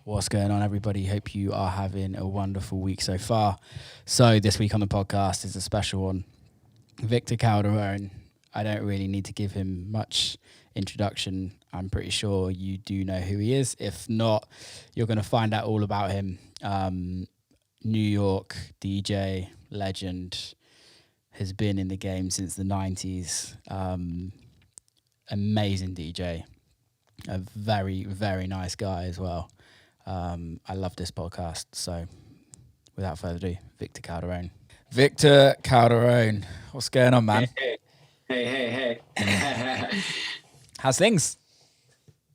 What's going on, everybody? Hope you are having a wonderful week so far. So this week on the podcast is a special one. Victor Calderone. I don't really need to give him much introduction. I'm pretty sure you do know who he is. If not, you're going to find out all about him. New York DJ, legend, has been in the game since the 90s. Amazing DJ. A very, very nice guy as well. I love this podcast. So without further ado, Victor Calderone. Victor Calderone, what's going on, man? Hey. How's things?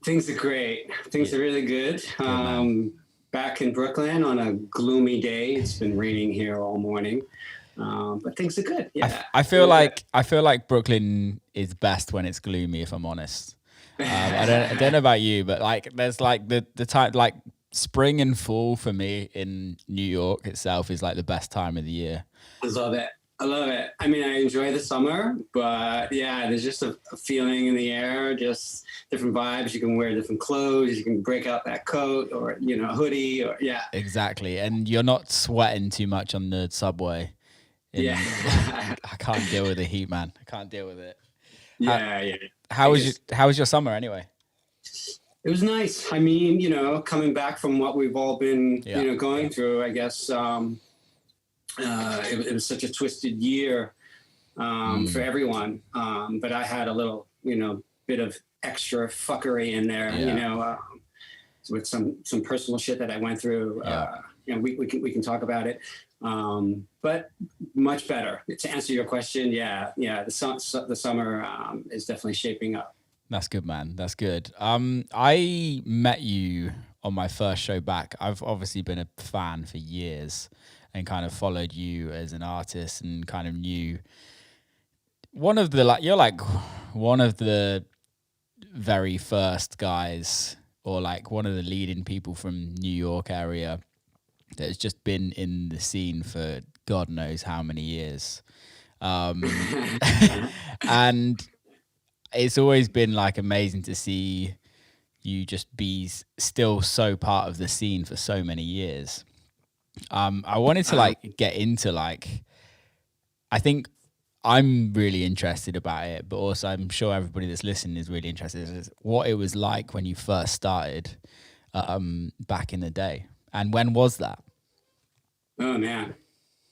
Things are great. Things are really good. Man. Back in Brooklyn on a gloomy day. It's been raining here all morning. But things are good. Yeah. I feel like Brooklyn is best when it's gloomy, if I'm honest. I don't know about you, but like there's like the time, like spring and fall for me in New York itself is like the best time of the year. I love it. I mean, I enjoy the summer, but yeah, there's just a feeling in the air, just different vibes. You can wear different clothes. You can break out that coat or, a hoodie or yeah. Exactly. And you're not sweating too much on the subway. Yeah. I can't deal with the heat, man. I can't deal with it. Yeah. How was your summer anyway? It was nice. I mean, coming back from what we've all been, going through, I guess, it was such a twisted year for everyone. But I had a little, bit of extra fuckery in there, with some personal shit that I went through. We can talk about it. But much better. To answer your question, the summer is definitely shaping up. That's good, man. That's good. I met you on my first show back. I've obviously been a fan for years and kind of followed you as an artist and kind of knew you're like one of the very first guys or like one of the leading people from New York area that has just been in the scene for God knows how many years. And it's always been like amazing to see you just be still so part of the scene for so many years. I wanted to like get into like, I think I'm really interested about it, but also I'm sure everybody that's listening is really interested in what it was like when you first started back in the day. And when was that? Oh man,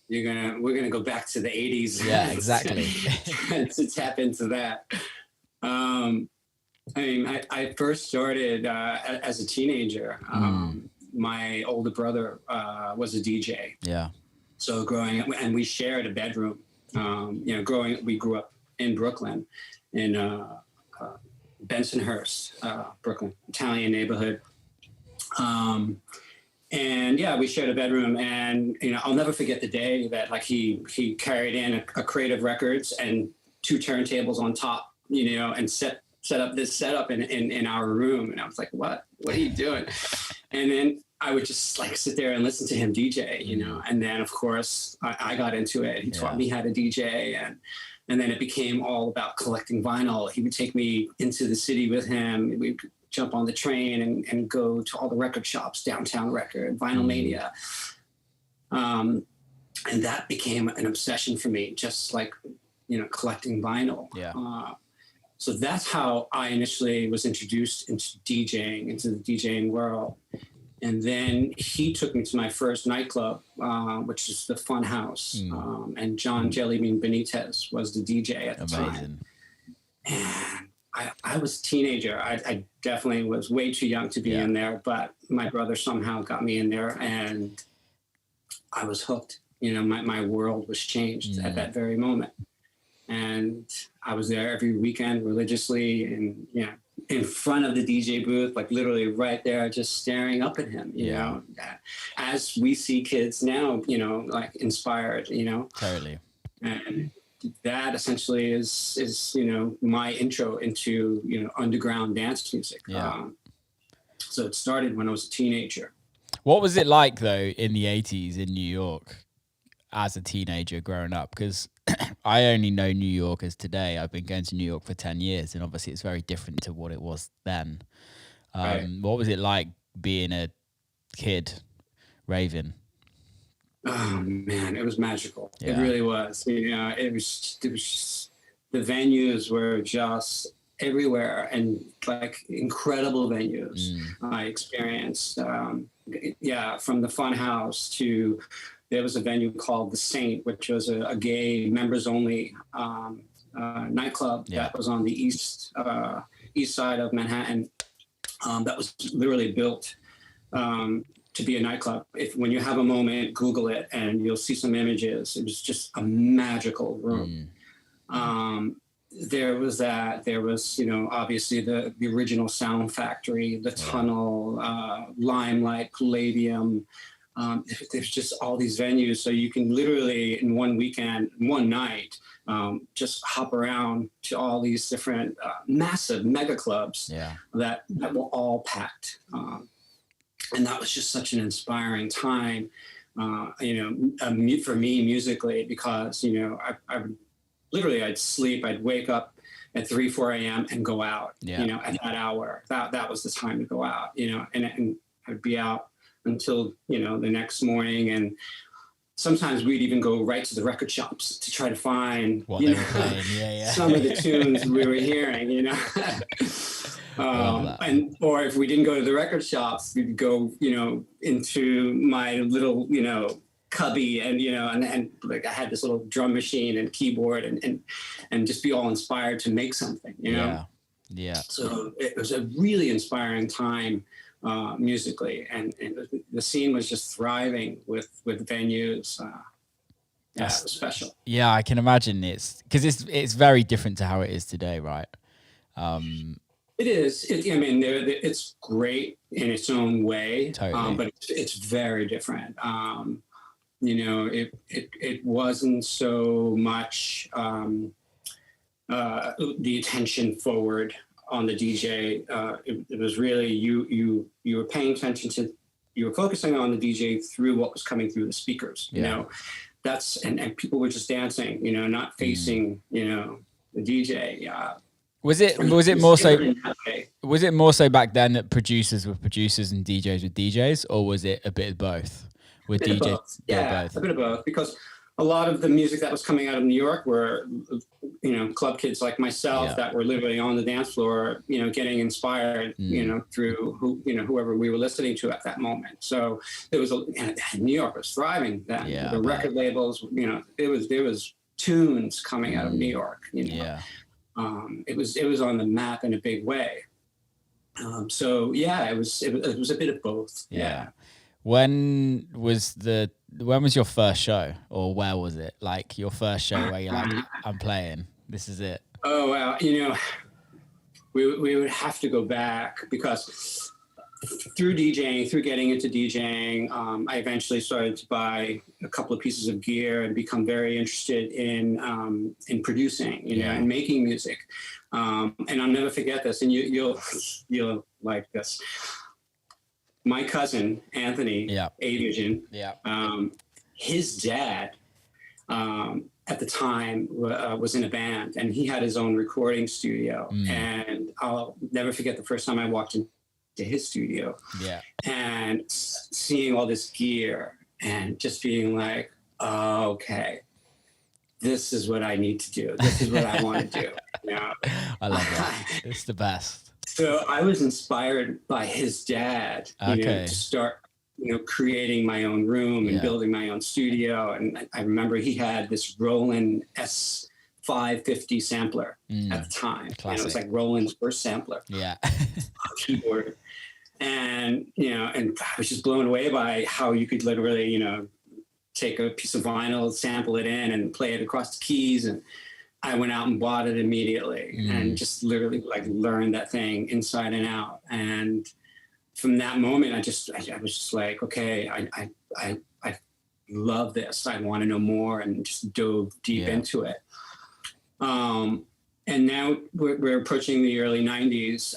we're gonna go back to the 80s. Yeah, exactly. to tap into that. I first started as a teenager. My older brother was a DJ. Yeah. So growing up, and we shared a bedroom. We grew up in Brooklyn, in Bensonhurst, Brooklyn, Italian neighborhood. And yeah, we shared a bedroom, and I'll never forget the day that like he carried in a crate of records and 2 turntables on top, and set up this setup in our room. And I was like, what are you doing? And then I would just like sit there and listen to him DJ, and then of course I got into it. He taught me how to DJ, and then it became all about collecting vinyl. He would take me into the city with him. We'd jump on the train and go to all the record shops, Downtown Record, Vinyl Mania. And that became an obsession for me, just like, collecting vinyl. Yeah. So that's how I initially was introduced into the DJing world. And then he took me to my first nightclub, which is the Fun House. And John Jellybean Benitez was the DJ at the time. And I was a teenager. I definitely was way too young to be in there, but my brother somehow got me in there and I was hooked. My world was changed at that very moment. And I was there every weekend religiously and, in front of the DJ booth, like literally right there, just staring up at him, you know, as we see kids now, like inspired, Totally. And that essentially is my intro into, underground dance music. Yeah. So it started when I was a teenager. What was it like though in the 80s in New York as a teenager growing up? Because I only know New York as today. I've been going to New York for 10 years and obviously it's very different to what it was then. Right. What was it like being a kid raving? Oh man, it was magical. Yeah. It really was. It was just, the venues were just everywhere, and like incredible venues. I experienced. From the Fun House to, there was a venue called the Saint, which was a gay members only nightclub that was on the east side of Manhattan. That was literally built to be a nightclub. When you have a moment, Google it and you'll see some images. It was just a magical room. There was that. There was, obviously the original Sound Factory, the Tunnel, Limelight, Palladium. There's just all these venues. So you can literally, in one weekend, one night, just hop around to all these different massive mega clubs that were all packed. And that was just such an inspiring time, for me musically, because, I would literally, I'd sleep, I'd wake up at 3, 4 a.m. and go out, at that hour. That was the time to go out, and I'd be out until, the next morning. And sometimes we'd even go right to the record shops to try to find what they were playing. some of the tunes we were hearing, or if we didn't go to the record shops, we'd go, into my little, cubby, and like I had this little drum machine and keyboard and just be all inspired to make something, Yeah. So it was a really inspiring time musically, and the scene was just thriving with venues. It was special. Yeah, I can imagine because it's very different to how it is today, right? It is. It's great in its own way, totally. But it's very different. It wasn't so much the attention forward on the DJ. It was really you were paying attention to, you were focusing on the DJ through what was coming through the speakers. That's and people were just dancing. Not facing the DJ. Was it more so? Was it more so back then that producers were producers and DJs were DJs, or was it a bit of both? With DJs, a bit of both, because a lot of the music that was coming out of New York were, club kids like myself that were literally on the dance floor, getting inspired, through whoever we were listening to at that moment. So there was New York was thriving then. The record labels, there was tunes coming out of New York. It was on the map in a big way. It was a bit of both. Yeah. When was your first show, or where was it? Like your first show where you're like, I'm playing, this is it. Oh, well, we would have to go back, because through getting into DJing, I eventually started to buy a couple of pieces of gear and become very interested in producing, and making music. And I'll never forget this, and you'll like this. My cousin, Anthony, A-Vision, his dad at the time was in a band, and he had his own recording studio. And I'll never forget the first time I walked into his studio and seeing all this gear and just being like, oh, okay, this is what I need to do. This is what I want to do. I love that. It's the best. So I was inspired by his dad, to start, creating my own room and building my own studio. And I remember he had this Roland S550 sampler at the time. It was like Roland's first sampler. Keyboard. And, and I was just blown away by how you could literally, take a piece of vinyl, sample it in, and play it across the keys. And I went out and bought it immediately and just literally learned that thing inside and out. And from that moment, I was just like, okay, I love this. I want to know more, and just dove deep into it. And now we're approaching the early 90s.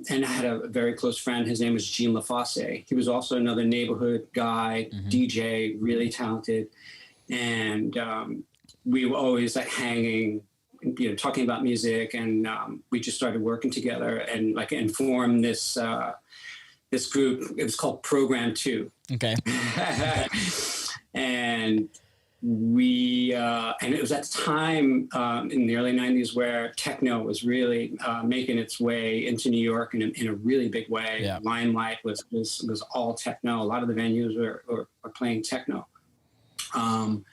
And I had a very close friend. His name was Gene LaFosse. He was also another neighborhood guy, DJ, really talented. And we were always hanging, talking about music, and we just started working together and formed this this group. It was called Program 2. Okay. And and it was at the time in the early 90s where techno was really making its way into New York in a really big way. Yeah. Limelight was all techno. A lot of the venues were playing techno. And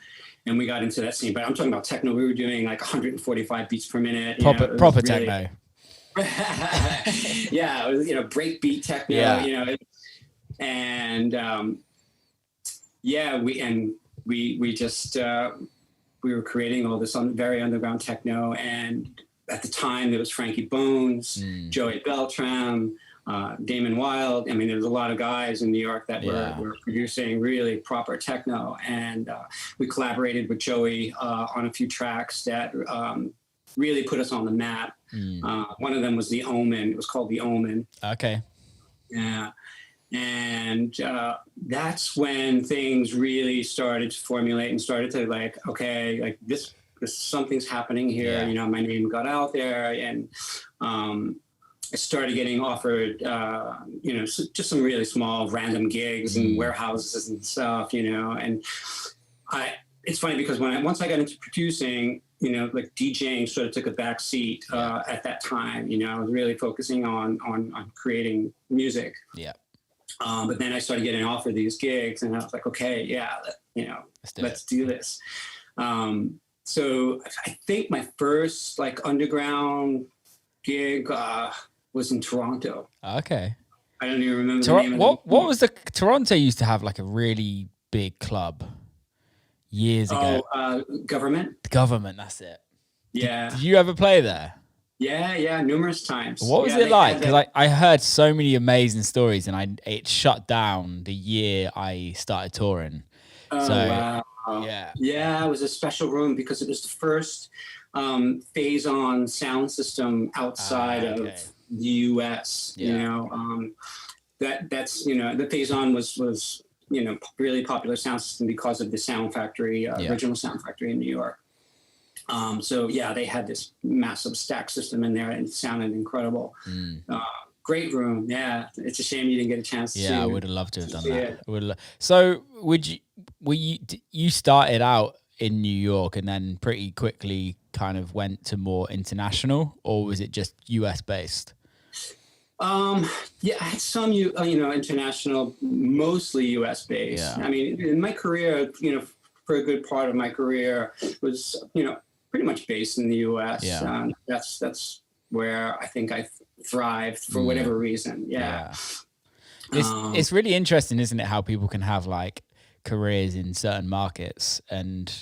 we got into that scene, but I'm talking about techno. We were doing like 145 beats per minute. Proper really, techno. Yeah, it was, breakbeat techno, yeah. And we just we were creating all this very underground techno, and at the time there was Frankie Bones, Joey Beltram, Damon Wild. I mean, there was a lot of guys in New York that were producing really proper techno, and we collaborated with Joey on a few tracks that really put us on the map. One of them was The Omen. It was called The Omen. Okay. Yeah. And that's when things really started to formulate and started to okay, like this something's happening here. Yeah. My name got out there, and I started getting offered, just some really small random gigs in warehouses and stuff, and it's funny because once I got into producing, like DJing sort of took a back seat at that time. I was really focusing on creating music. Yeah. But then I started getting offered these gigs, and I was like, okay, yeah, let's do this. So I think my first underground gig was in Toronto. Okay. I don't even remember the name what was the Toronto used to have a really big club years ago. Government. Government, that's it. Yeah. Did you ever play there? Yeah, numerous times. What was it like? Because I heard so many amazing stories, and it shut down the year I started touring. Oh, wow. Yeah, it was a special room because it was the first phase-on sound system outside of the U.S. That's the phase-on was really popular sound system because of the Sound Factory, original Sound Factory in New York. So they had this massive stack system in there, and it sounded incredible. Great room. Yeah, it's a shame you didn't get a chance to see it. I would have loved to have done that. So you started out in New York and then pretty quickly kind of went to more international, or was it just US based? I had some international, mostly US based. Yeah. I mean, in my career, for a good part of my career was pretty much based in the US. Yeah. That's where I think I thrived for whatever reason. Yeah. It's really interesting, isn't it, how people can have careers in certain markets and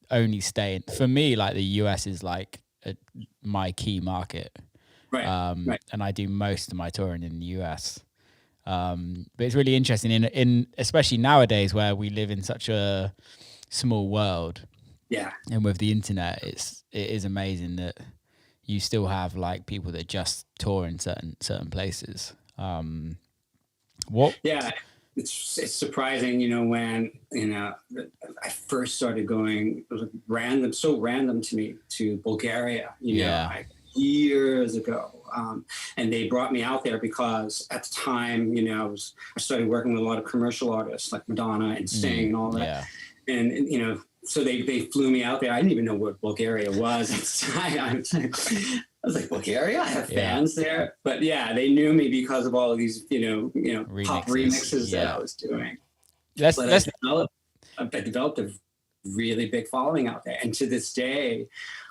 only stay in. For me, the US is my key market. Right. Right. And I do most of my touring in the US. But it's really interesting in especially nowadays where we live in such a small world. Yeah. And with the internet, it is amazing that you still have people that just tour in certain places. It's surprising, when I first started going, it was so random to me, to Bulgaria, years ago. And they brought me out there because at the time, I started working with a lot of commercial artists like Madonna and Sting and all that. Yeah. And so they flew me out there. I didn't even know what Bulgaria was at the time. I was like, Bulgaria? I have fans there. But they knew me because of all of these, remixes. Pop remixes that I was doing. I developed a really big following out there, and to this day,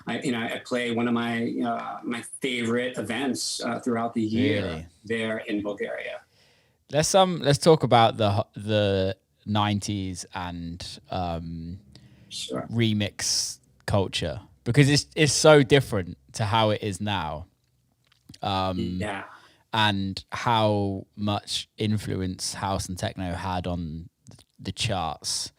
I play one of my my favorite events throughout the year there in Bulgaria. Let's talk about the 90s and remix culture, because it's so different to how it is now. And how much influence house and techno had on the charts.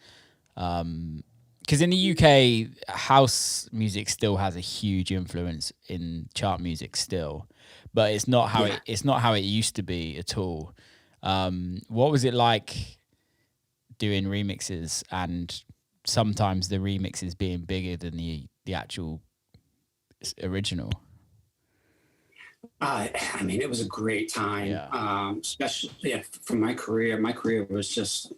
Because in the UK, house music still has a huge influence in chart music still, but it's not how it used to be at all. What was it like doing remixes, and sometimes the remixes being bigger than the actual original? I mean, it was a great time, Yeah. especially for my career. My career was just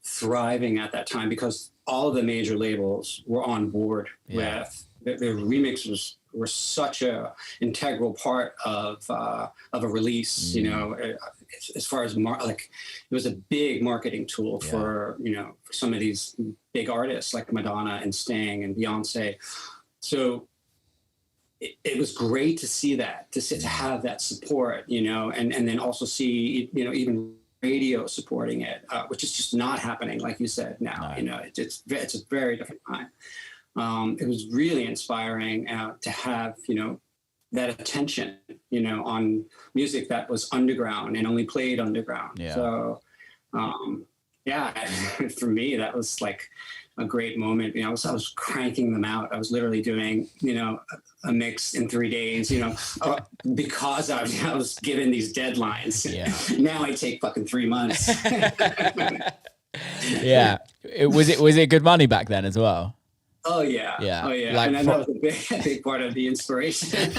thriving at that time because all of the major labels were on board Yeah. with the remix were such a integral part of a release. You know, as far as like it was a big marketing tool for for some of these big artists like Madonna and Sting and Beyonce. So it was great to see that, to have that support, and then also see, even radio supporting it, which is just not happening, like you said now. No. It's a very different time. It was really inspiring to have, that attention, on music that was underground and only played underground. Yeah. So, yeah, for me, that was like a great moment. I was cranking them out. I was literally doing, a mix in 3 days, because I was given these deadlines. Yeah. Now I take fucking 3 months. Yeah. Was it good money back then as well? Oh yeah. Yeah. Oh yeah. Like and that was a big part of the inspiration.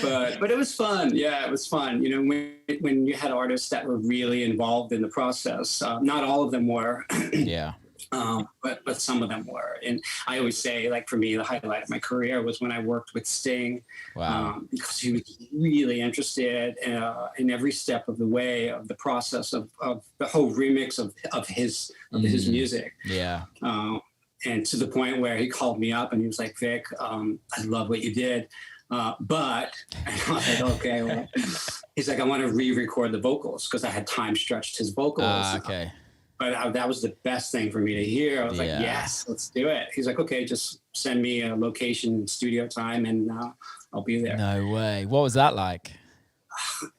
But it was fun. Yeah, it was fun. When you had artists that were really involved in the process. Not all of them were. Yeah. But some of them were. And I always say, like, for me, the highlight of my career was when I worked with Sting. Wow. Because he was really interested in every step of the way of the process of the whole remix of his music. Yeah. And to the point where he called me up and he was like, Vic, I love what you did. But I was like, okay, well, he's like, I want to re-record the vocals because I had time stretched his vocals. Okay. But that was the best thing for me to hear. I was like, yes, let's do it. He's like, okay, just send me a location, studio time, and I'll be there. No way. What was that like?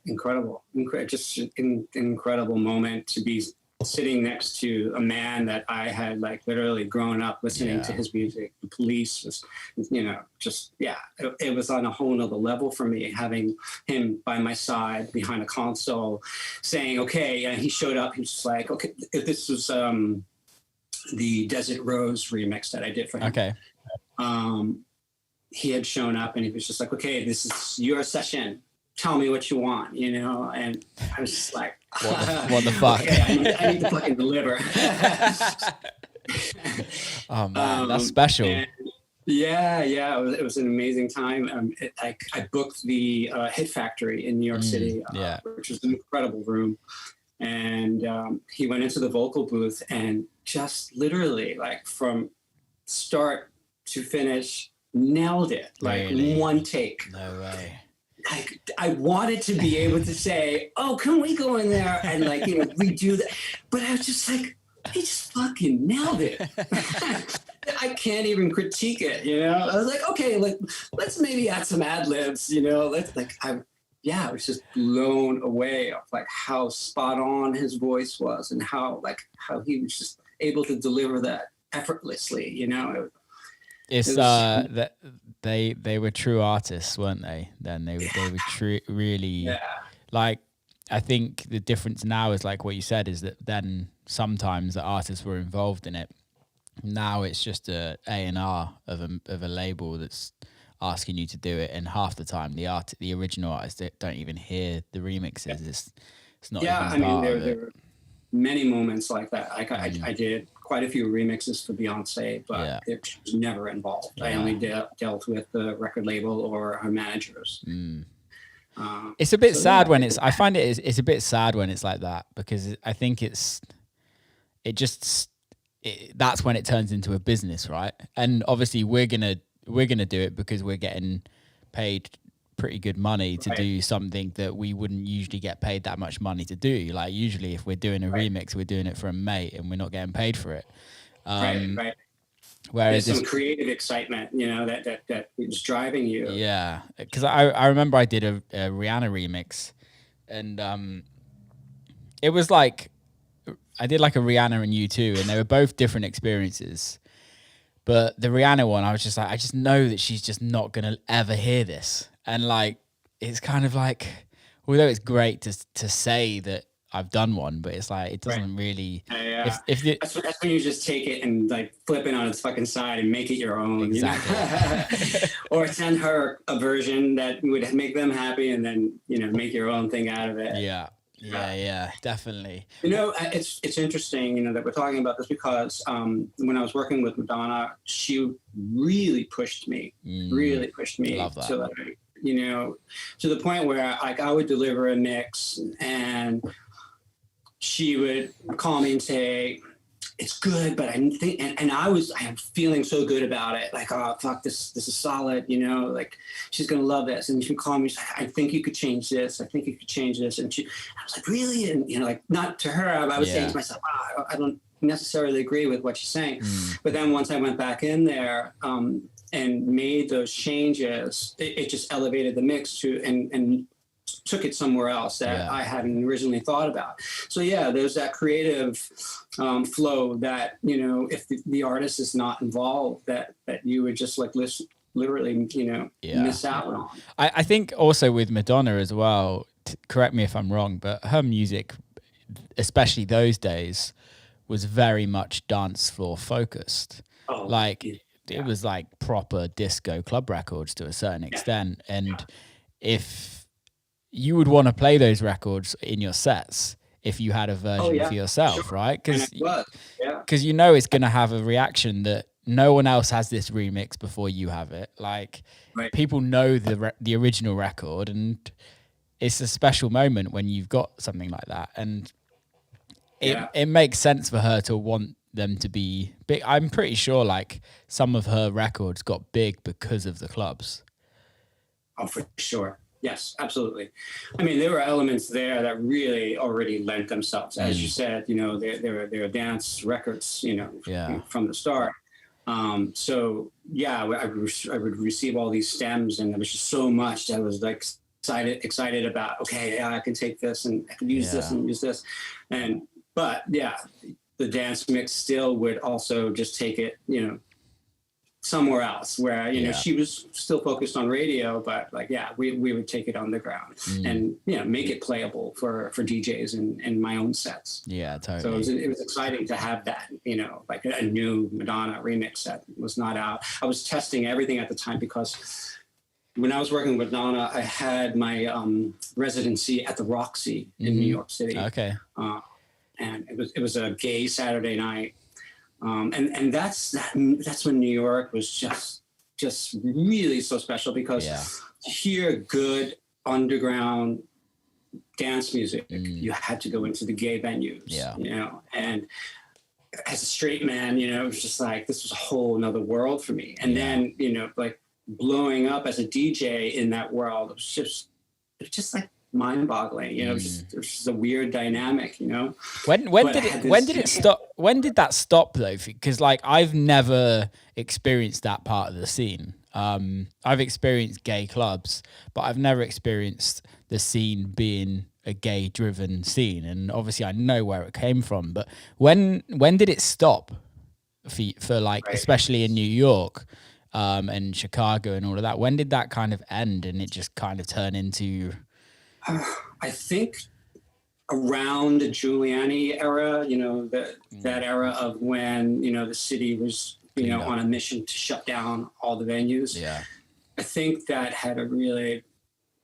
Incredible. Just an incredible moment to be sitting next to a man that I had like literally grown up listening to his music. The Police was, it was on a whole nother level for me, having him by my side behind a console saying, okay, and he showed up. He was just like, okay, this was the Desert Rose remix that I did for him. Okay. He had shown up and he was just like, okay, this is your session. Tell me what you want, and I was just like, what the fuck? Okay, I need to fucking deliver. Oh man, that's special. Yeah, it was an amazing time. I booked the Hit Factory in New York City, which was an incredible room. And he went into the vocal booth and just literally, like, from start to finish, nailed it. Like, really? One take. No way. I wanted to be able to say, oh, can we go in there and redo that? But I was just like, he just fucking nailed it. I can't even critique it, I was like, okay, let's maybe add some ad libs, I was just blown away of like how spot on his voice was and how he was just able to deliver that effortlessly, It's that they were true artists, weren't they? Then they were really like. I think the difference now is like what you said is that then sometimes the artists were involved in it. Now it's just a A&R of a label that's asking you to do it, and half the time the original artists don't even hear the remixes. It's not. Yeah, I mean there were many moments like that. Like I did quite a few remixes for Beyonce, but it was never involved. I only dealt with the record label or her managers. It's a bit sad when it's. I find it's a bit sad when it's like that, because I think that's when it turns into a business, right? And obviously we're gonna do it because we're getting paid pretty good money to do something that we wouldn't usually get paid that much money to do. Like usually if we're doing a remix, we're doing it for a mate and we're not getting paid for it. Right. Whereas there's some creative excitement, that is driving you. Yeah, because I remember I did a Rihanna remix, and it was like I did like a Rihanna and U2, and they were both different experiences. But the Rihanna one, I was just like, I just know that she's just not gonna ever hear this, and like it's kind of like, although it's great to say that I've done one, but it's like it Right. doesn't really. Yeah. If That's when you just take it and like flip it on its fucking side and make it your own. exactly. You know? Or send her a version that would make them happy, and then make your own thing out of it. Yeah, definitely. It's interesting, that we're talking about this because when I was working with Madonna, she really pushed me Love that. to like, to the point where like I would deliver a mix and she would call me and say, it's good, but I think, and I am feeling so good about it. Like, oh, fuck, this is solid, like she's going to love this. And she'd call me, she's like, I think you could change this. I think you could change this. And I was like, really? And, like, not to her, I was saying to myself, wow, I don't necessarily agree with what she's saying. But then once I went back in there and made those changes, it just elevated the mix and took it somewhere else that I hadn't originally thought about. So there's that creative flow that, if the artist is not involved, that you would just like literally, miss out on. I think also with Madonna as well, correct me if I'm wrong, but her music, especially those days, was very much dance floor focused. It was like proper disco club records to a certain extent. And if you would want to play those records in your sets if you had a version for yourself, right? Because it's going to have a reaction that no one else has this remix before you have it. Like people know the original record, and it's a special moment when you've got something like that. And it makes sense for her to want them to be big. I'm pretty sure like some of her records got big because of the clubs. Oh, for sure. Yes, absolutely. I mean, there were elements there that really already lent themselves, as you said. They're dance records. From the start. So I would receive all these stems, and there was just so much that I was like excited about. Okay, I can take this and I can use this and use this, but the dance mix still would also just take it, somewhere else where she was still focused on radio, but like we would take it on the ground and make it playable for DJs in my own sets. Totally. So it was exciting to have that, like a new Madonna remix that was not out. I was testing everything at the time because when I was working with Madonna, I had my residency at the Roxy in New York City. Okay. And it was a gay Saturday night. And that's when New York was just really so special because to hear good underground dance music, you had to go into the gay venues, and as a straight man, it was just like, this was a whole nother world for me. And then, like blowing up as a DJ in that world, it was just like mind-boggling. It was just a weird dynamic. When did it stop? When did that stop though? Because like I've never experienced that part of the scene. I've experienced gay clubs, but I've never experienced the scene being a gay-driven scene. And obviously, I know where it came from. But when did it stop? For like, especially in New York and Chicago and all of that. When did that kind of end and it just kind of turn into? I think around the Giuliani era, that era of when, the city was, on a mission to shut down all the venues. I think that had a really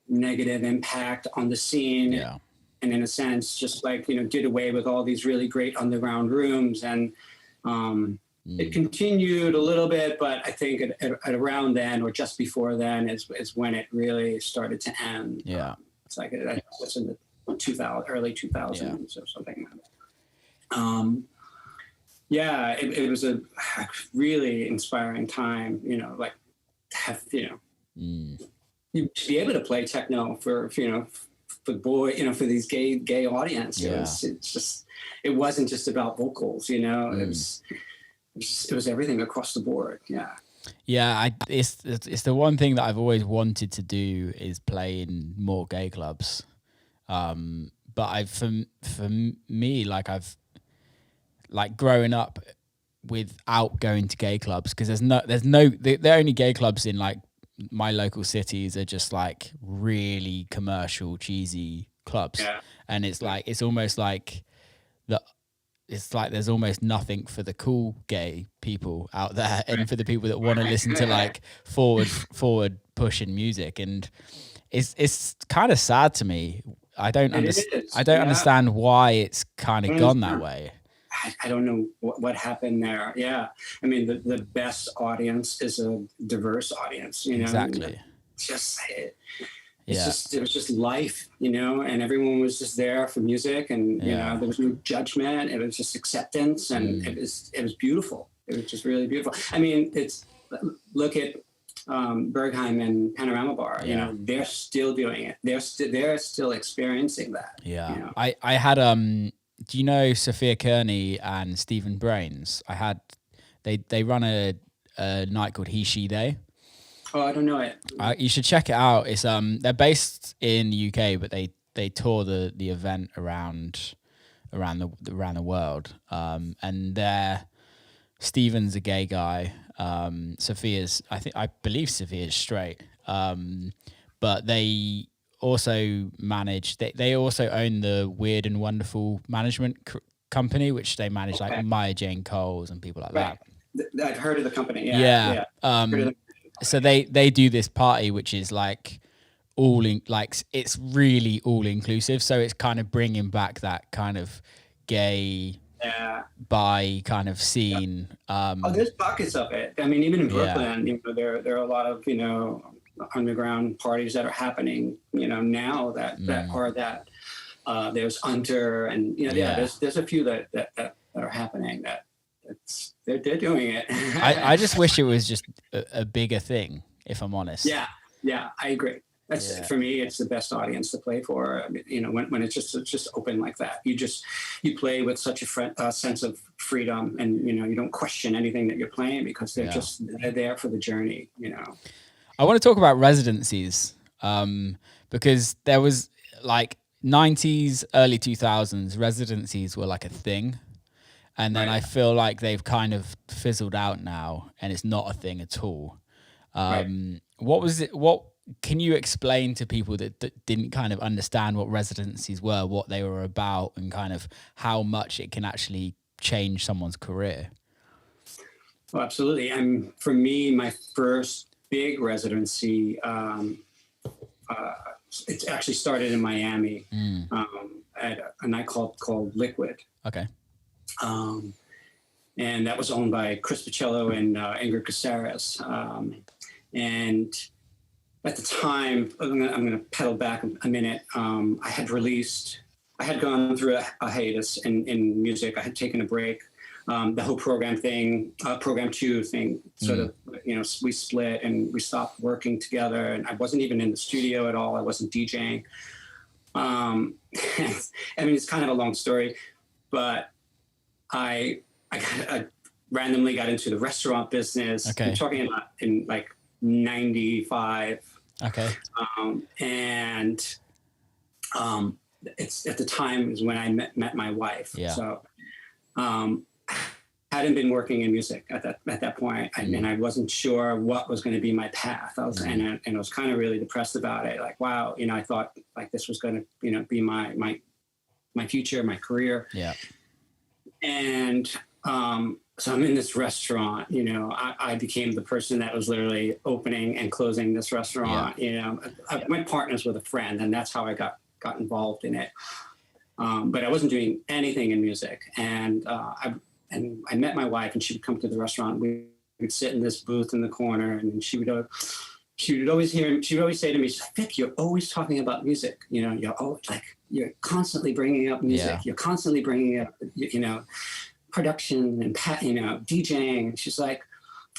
negative impact on the scene. And in a sense, just like, did away with all these really great underground rooms. And it continued a little bit, but I think at around then or just before then is when it really started to end. It's like that's in the early 2000s or something like that. It was a really inspiring time, like to have, to be able to play techno for boy, for these gay audience. It wasn't just about vocals, it was everything across the board. It's the one thing that I've always wanted to do is play in more gay clubs. But for me, like I've like growing up without going to gay clubs, because the only gay clubs in like my local cities are just like really commercial, cheesy clubs. and it's like it's almost like the it's like there's almost nothing for the cool gay people out there, and for the people that want to listen to like forward pushing music, and it's kind of sad to me. I don't understand why it's kind of gone that way. I don't know what happened there. Yeah, I mean the best audience is a diverse audience. You know, exactly. It was just life, you know, and everyone was just there for music, and you know, there was no judgment. It was just acceptance, and it was beautiful. It was just really beautiful. I mean, look at Berghain and Panorama Bar. You know, they're still doing it. They're still experiencing that. Yeah, you know? I had do you know Sophia Kearney and Stephen Brains? They run a night called He She They. Oh, I don't know it. You should check it out. It's they're based in the UK, but they tour the event around the world. And Stephen's a gay guy. I believe Sophia's straight. But they also manage. They also own the Weird and Wonderful management company, which they manage like Maya Jane Coles and people like that. I've heard of the company. Yeah. So they do this party, which is like it's really all inclusive. So it's kind of bringing back that kind of gay, bi kind of scene. There's pockets of it. I mean, even in Brooklyn, you know, there are a lot of, you know, underground parties that are happening, you know, now that there's Under, and you know, there's a few that are happening that. They're doing it. I just wish it was just a bigger thing, if I'm honest. Yeah, I agree. For me, it's the best audience to play for. I mean, you know, when it's just open like that, you play with such a sense of freedom, and you know, you don't question anything that you're playing because they're there for the journey. You know. I want to talk about residencies because there was like 90s, early 2000s, residencies were like a thing. And then I feel like they've kind of fizzled out now, and it's not a thing at all. What was it? What can you explain to people that didn't kind of understand what residencies were, what they were about, and kind of how much it can actually change someone's career? Well, absolutely. And for me, my first big residency, it actually started in Miami at a nightclub called Liquid. Okay. And that was owned by Chris Pacello and Ingrid Caceres. And at the time, I'm going to pedal back a minute. I had gone through a hiatus in music. I had taken a break. The whole program 2 thing, sort of, you know, we split and we stopped working together, and I wasn't even in the studio at all. I wasn't DJing. I mean, it's kind of a long story, but I randomly got into the restaurant business. Okay. I'm talking about in like 95. Okay. It's at the time is when I met my wife. Yeah. So, hadn't been working in music at that point, and I wasn't sure what was going to be my path. I was and I was kind of really depressed about it. Like, wow, you know, I thought like this was going to, you know, be my future, my career. Yeah. And so I'm in this restaurant, you know, I became the person that was literally opening and closing this restaurant. Yeah. You know, I went partners with a friend, and that's how I got involved in it. But I wasn't doing anything in music. And I met my wife, and she would come to the restaurant. We would sit in this booth in the corner, and she would always say to me, "Vic, you're always talking about music. You know, you're constantly bringing up music. Yeah. You're constantly bringing up, you know, production and you know, DJing." And she's like,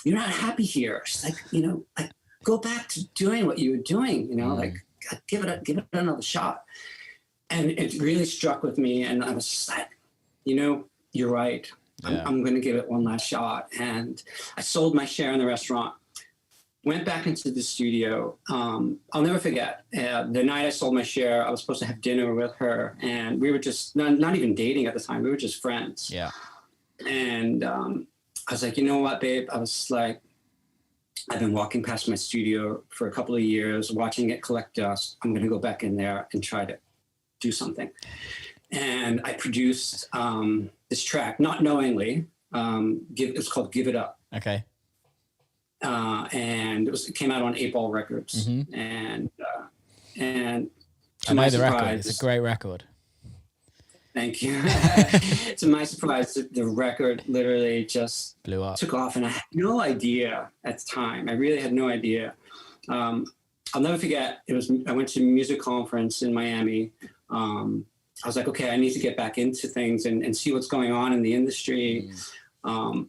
"You're not happy here." She's like, "You know, like go back to doing what you were doing. You know, like give it another shot." And it really struck with me, and I was just like, you know, you're right. Yeah. I'm going to give it one last shot. And I sold my share in the restaurant, went back into the studio. I'll never forget the night I sold my share. I was supposed to have dinner with her, and we were just not even dating at the time. We were just friends. Yeah. And I was like, you know what, babe? I was like, I've been walking past my studio for a couple of years, watching it collect dust. I'm going to go back in there and try to do something. And I produced this track, not knowingly. It's called "Give It Up." Okay. And it came out on 8 Ball Records. Mm-hmm. And I know the record. It's a great record. Thank you. To my surprise, the record literally just blew up, took off, and I had no idea at the time. I really had no idea. I'll never forget. I went to a music conference in Miami. I was like, okay, I need to get back into things and see what's going on in the industry, and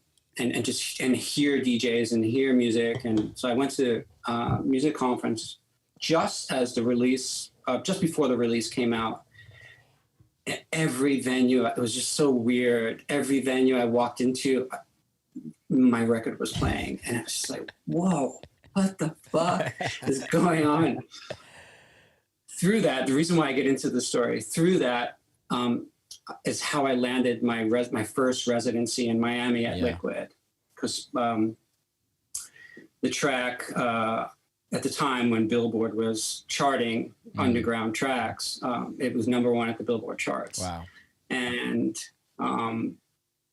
hear DJs and hear music. And so I went to a music conference just as the release, just before the release came out. Every venue, it was just so weird. Every venue I walked into, my record was playing, and I was just like, whoa, what the fuck is going on? Through that, the reason why I get into the story, through that is how I landed my first residency in Miami at Liquid. Because the track, at the time when Billboard was charting underground tracks, it was #1 at the Billboard charts. Wow. And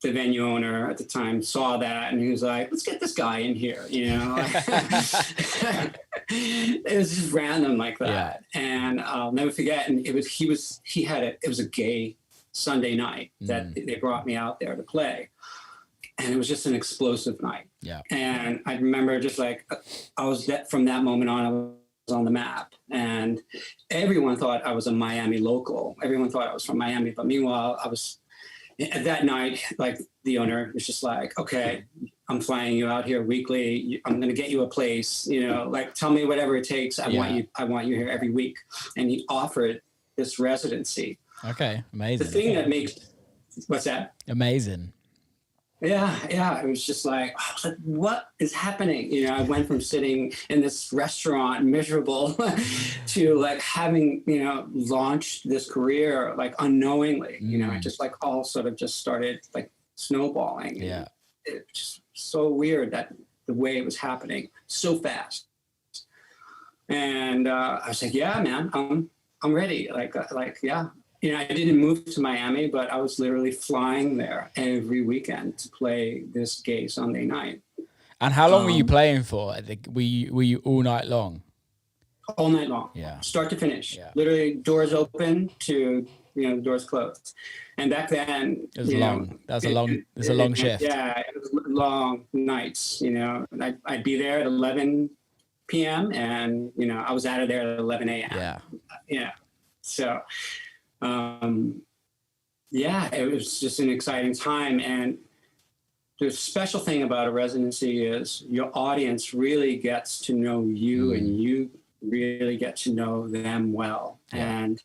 the venue owner at the time saw that, and he was like, let's get this guy in here, you know? It was just random like that. Yeah. And I'll never forget, and it was a gay Sunday night that they brought me out there to play. And it was just an explosive night. Yeah. And I remember just like, from that moment on, I was on the map, and everyone thought I was a Miami local. Everyone thought I was from Miami, but meanwhile, at that night, like the owner was just like, okay, I'm flying you out here weekly. I'm going to get you a place, you know, like tell me whatever it takes. I want you here every week. And he offered this residency. Okay. Amazing. The thing that makes, what's that? Amazing. Yeah. It was just like, what is happening? You know, I went from sitting in this restaurant miserable to like having, you know, launched this career like unknowingly. You know, I just like all sort of just started like snowballing. Yeah. It's just so weird that the way it was happening so fast. And I was like, yeah, man, I'm ready. Like, yeah. You know, I didn't move to Miami, but I was literally flying there every weekend to play this gay Sunday night. And how long were you playing for? Were you all night long? All night long. Yeah. Start to finish. Yeah. Literally doors open to, you know, doors closed. And back then, it was long. That was a long shift. Yeah, it was long nights, you know. I'd be there at 11 p.m. and, you know, I was out of there at 11 a.m. Yeah. Yeah. So... it was just an exciting time. And the special thing about a residency is your audience really gets to know you and you really get to know them well. Yeah. And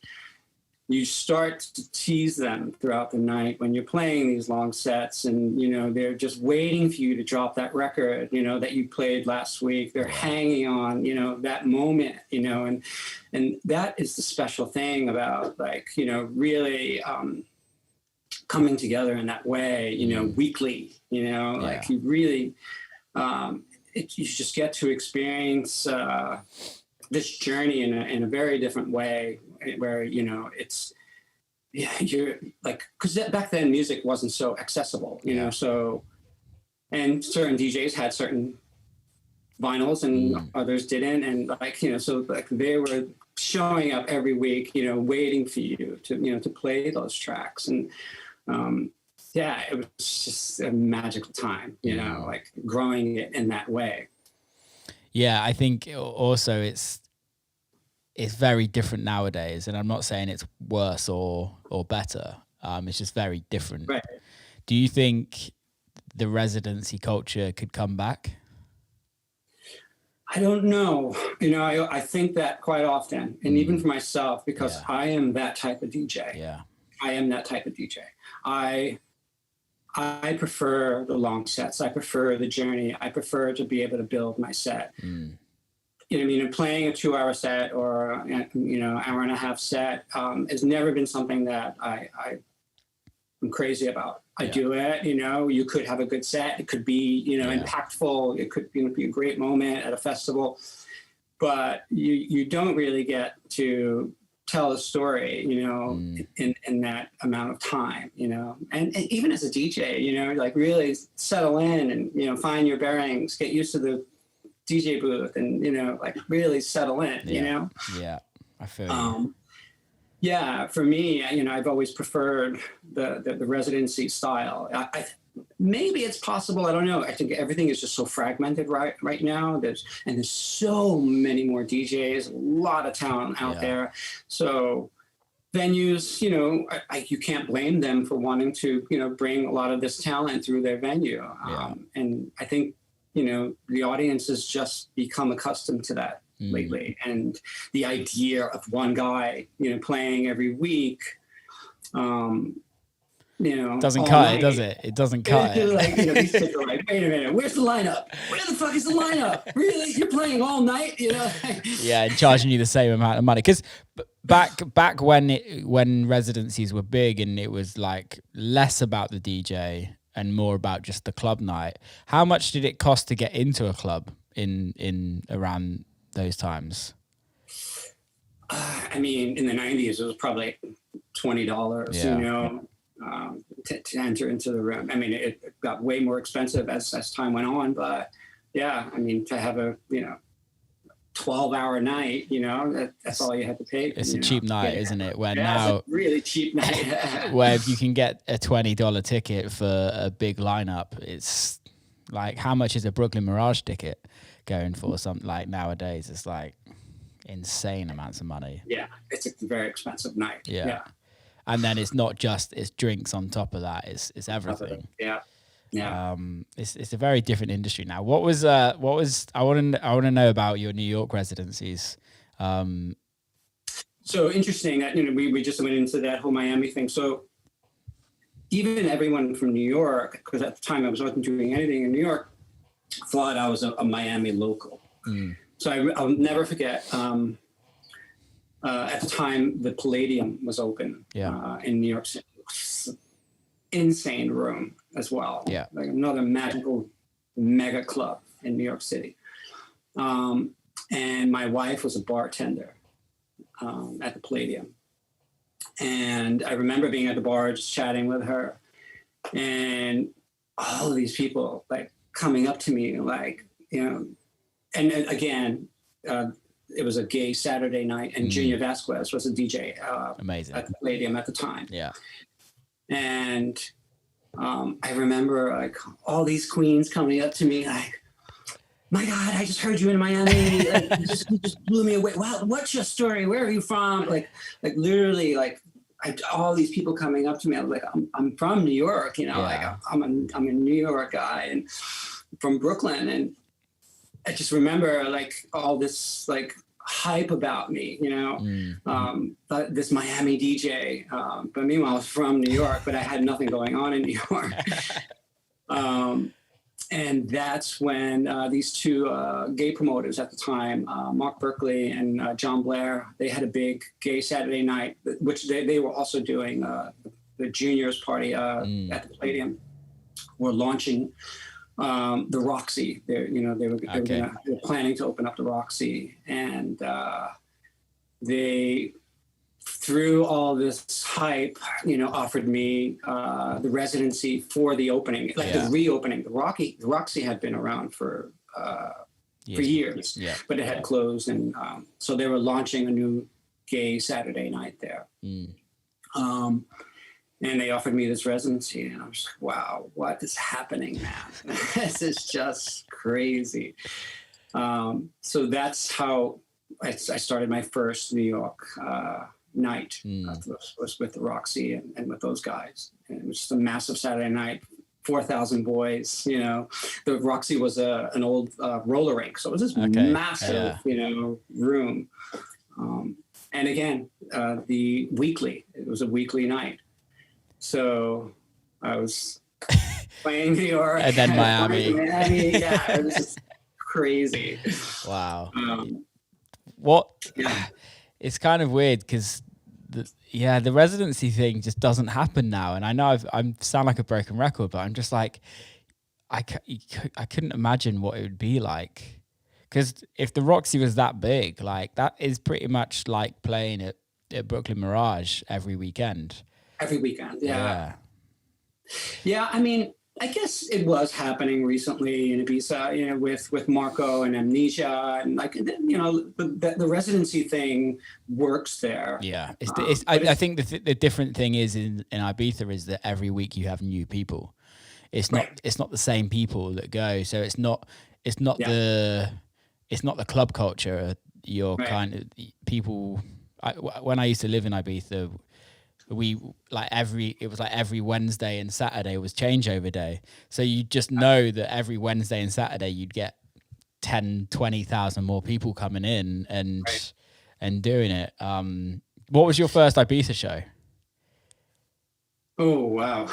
you start to tease them throughout the night when you're playing these long sets, and, you know, they're just waiting for you to drop that record, you know, that you played last week. They're hanging on, you know, that moment, you know, and that is the special thing about, like, you know, really coming together in that way, you know, weekly, you know, like you really, you just get to experience this journey in a very different way, where, you know, you're like, because back then music wasn't so accessible, you know, so, and certain DJs had certain vinyls and others didn't, and like, you know, so like they were showing up every week, you know, waiting for you to, you know, to play those tracks. And it was just a magical time, you know, like growing it in that way. Yeah, I think also it's very different nowadays, and I'm not saying it's worse or better. It's just very different. Right. Do you think the residency culture could come back? I don't know. You know, I think that quite often, and even for myself, because I am that type of DJ. Yeah. I am that type of DJ. I prefer the long sets. I prefer the journey. I prefer to be able to build my set. You know what I mean? Playing a 2-hour set or, you know, hour and a half set has never been something that I'm crazy about. I do it, you know, you could have a good set. It could be, you know, impactful. It could be a great moment at a festival, but you don't really get to tell a story, in that amount of time, and even as a DJ, like really settle in and, find your bearings, get used to the DJ booth and, like really settle in, Yeah. I feel you. Yeah, for me, I've always preferred the residency style. Maybe it's possible. I don't know. I think everything is just so fragmented right now. There's so many more DJs, a lot of talent out there. So venues, you can't blame them for wanting to, bring a lot of this talent through their venue. And I think, the audience has just become accustomed to that lately. And the idea of one guy, playing every week, doesn't cut it, does it? It doesn't cut it. Like, these kids are like, wait a minute, where's the lineup? Where the fuck is the lineup? Really? You're playing all night? Yeah, and charging you the same amount of money. Because back when residencies were big and it was like less about the DJ and more about just the club night, how much did it cost to get into a club in around those times? I mean, in the 90s, it was probably $20, to enter into the room. I mean, it got way more expensive as time went on, but yeah, I mean, to have a 12-hour night, that's all you had to pay. It's a cheap night, isn't it? Where now it's a really cheap night. Where if you can get a $20 ticket for a big lineup, it's like, how much is a Brooklyn Mirage ticket going for? Something like nowadays, it's like insane amounts of money. Yeah, it's a very expensive night. Yeah. And then it's not just, it's drinks on top of that. It's everything. Yeah. It's a very different industry now. What was I want to know about your New York residencies. So interesting that, we just went into that whole Miami thing. So even everyone from New York, because at the time I wasn't doing anything in New York, thought I was a Miami local. So I'll never forget, at the time, the Palladium was open in New York City. Insane room as well. Yeah. Like another magical mega club in New York City. And my wife was a bartender at the Palladium. And I remember being at the bar, just chatting with her. And all of these people like coming up to me, like, and again, it was a gay Saturday night, and Junior Vasquez was a DJ amazing at the Palladium at the time. Yeah. And I remember like all these queens coming up to me like, my God, I just heard you in Miami. Like, you just blew me away. Wow, what's your story? Where are you from? Like literally, like all these people coming up to me. I was like, I'm from New York, like I'm a New York guy and from Brooklyn. And I just remember like all this like hype about me, this Miami DJ. But meanwhile, I was from New York, but I had nothing going on in New York. And that's when these two gay promoters at the time, Mark Berkeley and John Blair, they had a big gay Saturday night, which they were also doing the juniors party at the Palladium. Were launching the Roxy. They were planning to open up the Roxy, and they, through all this hype, offered me the residency for the opening, the reopening. The Roxy had been around for years, but it had closed, and so they were launching a new gay Saturday night there. And they offered me this residency, and I was like, wow, what is happening, man? This is just crazy. So that's how I started my first New York night. Was with the Roxy and with those guys. And it was just a massive Saturday night, 4,000 boys, The Roxy was an old roller rink, so it was this massive, room. And again, it was a weekly night. So I was playing New York. And then Miami. Yeah, it was just crazy. Wow. Yeah. It's kind of weird because the residency thing just doesn't happen now. And I know I sound like a broken record, but I'm just like, I couldn't imagine what it would be like. Because if the Roxy was that big, like that is pretty much like playing at at Brooklyn Mirage every weekend. Every weekend, yeah. I mean, I guess it was happening recently in Ibiza, you know, with Marco and Amnesia, and like, you know, the residency thing works there. Yeah, I think the different thing is in Ibiza is that every week you have new people. It's not the same people that go, so it's not the club culture. You're kind of people. When I used to live in Ibiza, it was like every Wednesday and Saturday was changeover day. So you just know that every Wednesday and Saturday you'd get 10, 20,000 more people coming in and doing it. What was your first Ibiza show? Oh, wow.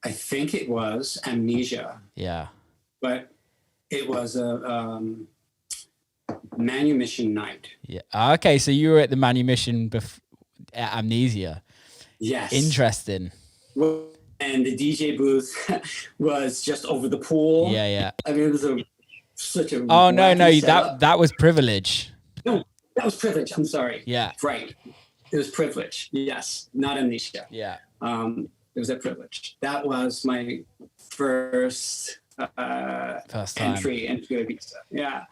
I think it was Amnesia. Yeah. But it was a manumission night. Yeah. Okay, so you were at the manumission at Amnesia. Yes. Interesting. And the DJ booth was just over the pool. Yeah. I mean, it was such a. Oh no, that was privilege. No, that was privilege. I'm sorry. Yeah. Right. It was privilege. Yes, not Amnesia. Yeah. It was a privilege. That was my first entry into Ibiza. Yeah.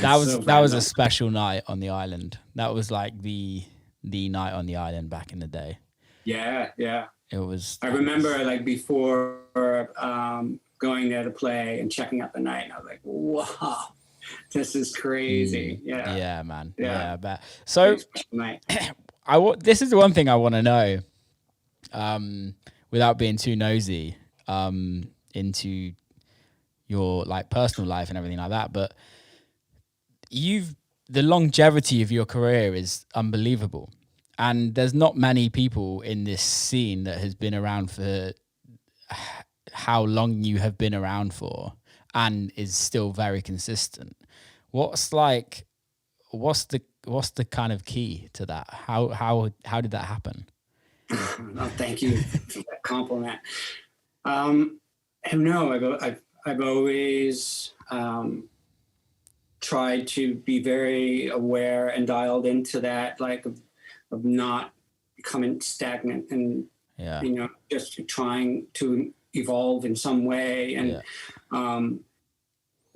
That was a special night on the island. That was like the night on the island back in the day. Yeah. It was. I remember like before going there to play and checking out the night, I was like, wow, this is crazy. Yeah, man. Yeah, I bet. So this is the one thing I want to know, without being too nosy, into your like personal life and everything like that, but the longevity of your career is unbelievable, and there's not many people in this scene that has been around for how long you have been around for and is still very consistent. What's the kind of key to that? How did that happen? Oh, thank you for that compliment. I don't know. I've always tried to be very aware and dialed into that, like of not becoming stagnant and you know, just trying to evolve in some way. And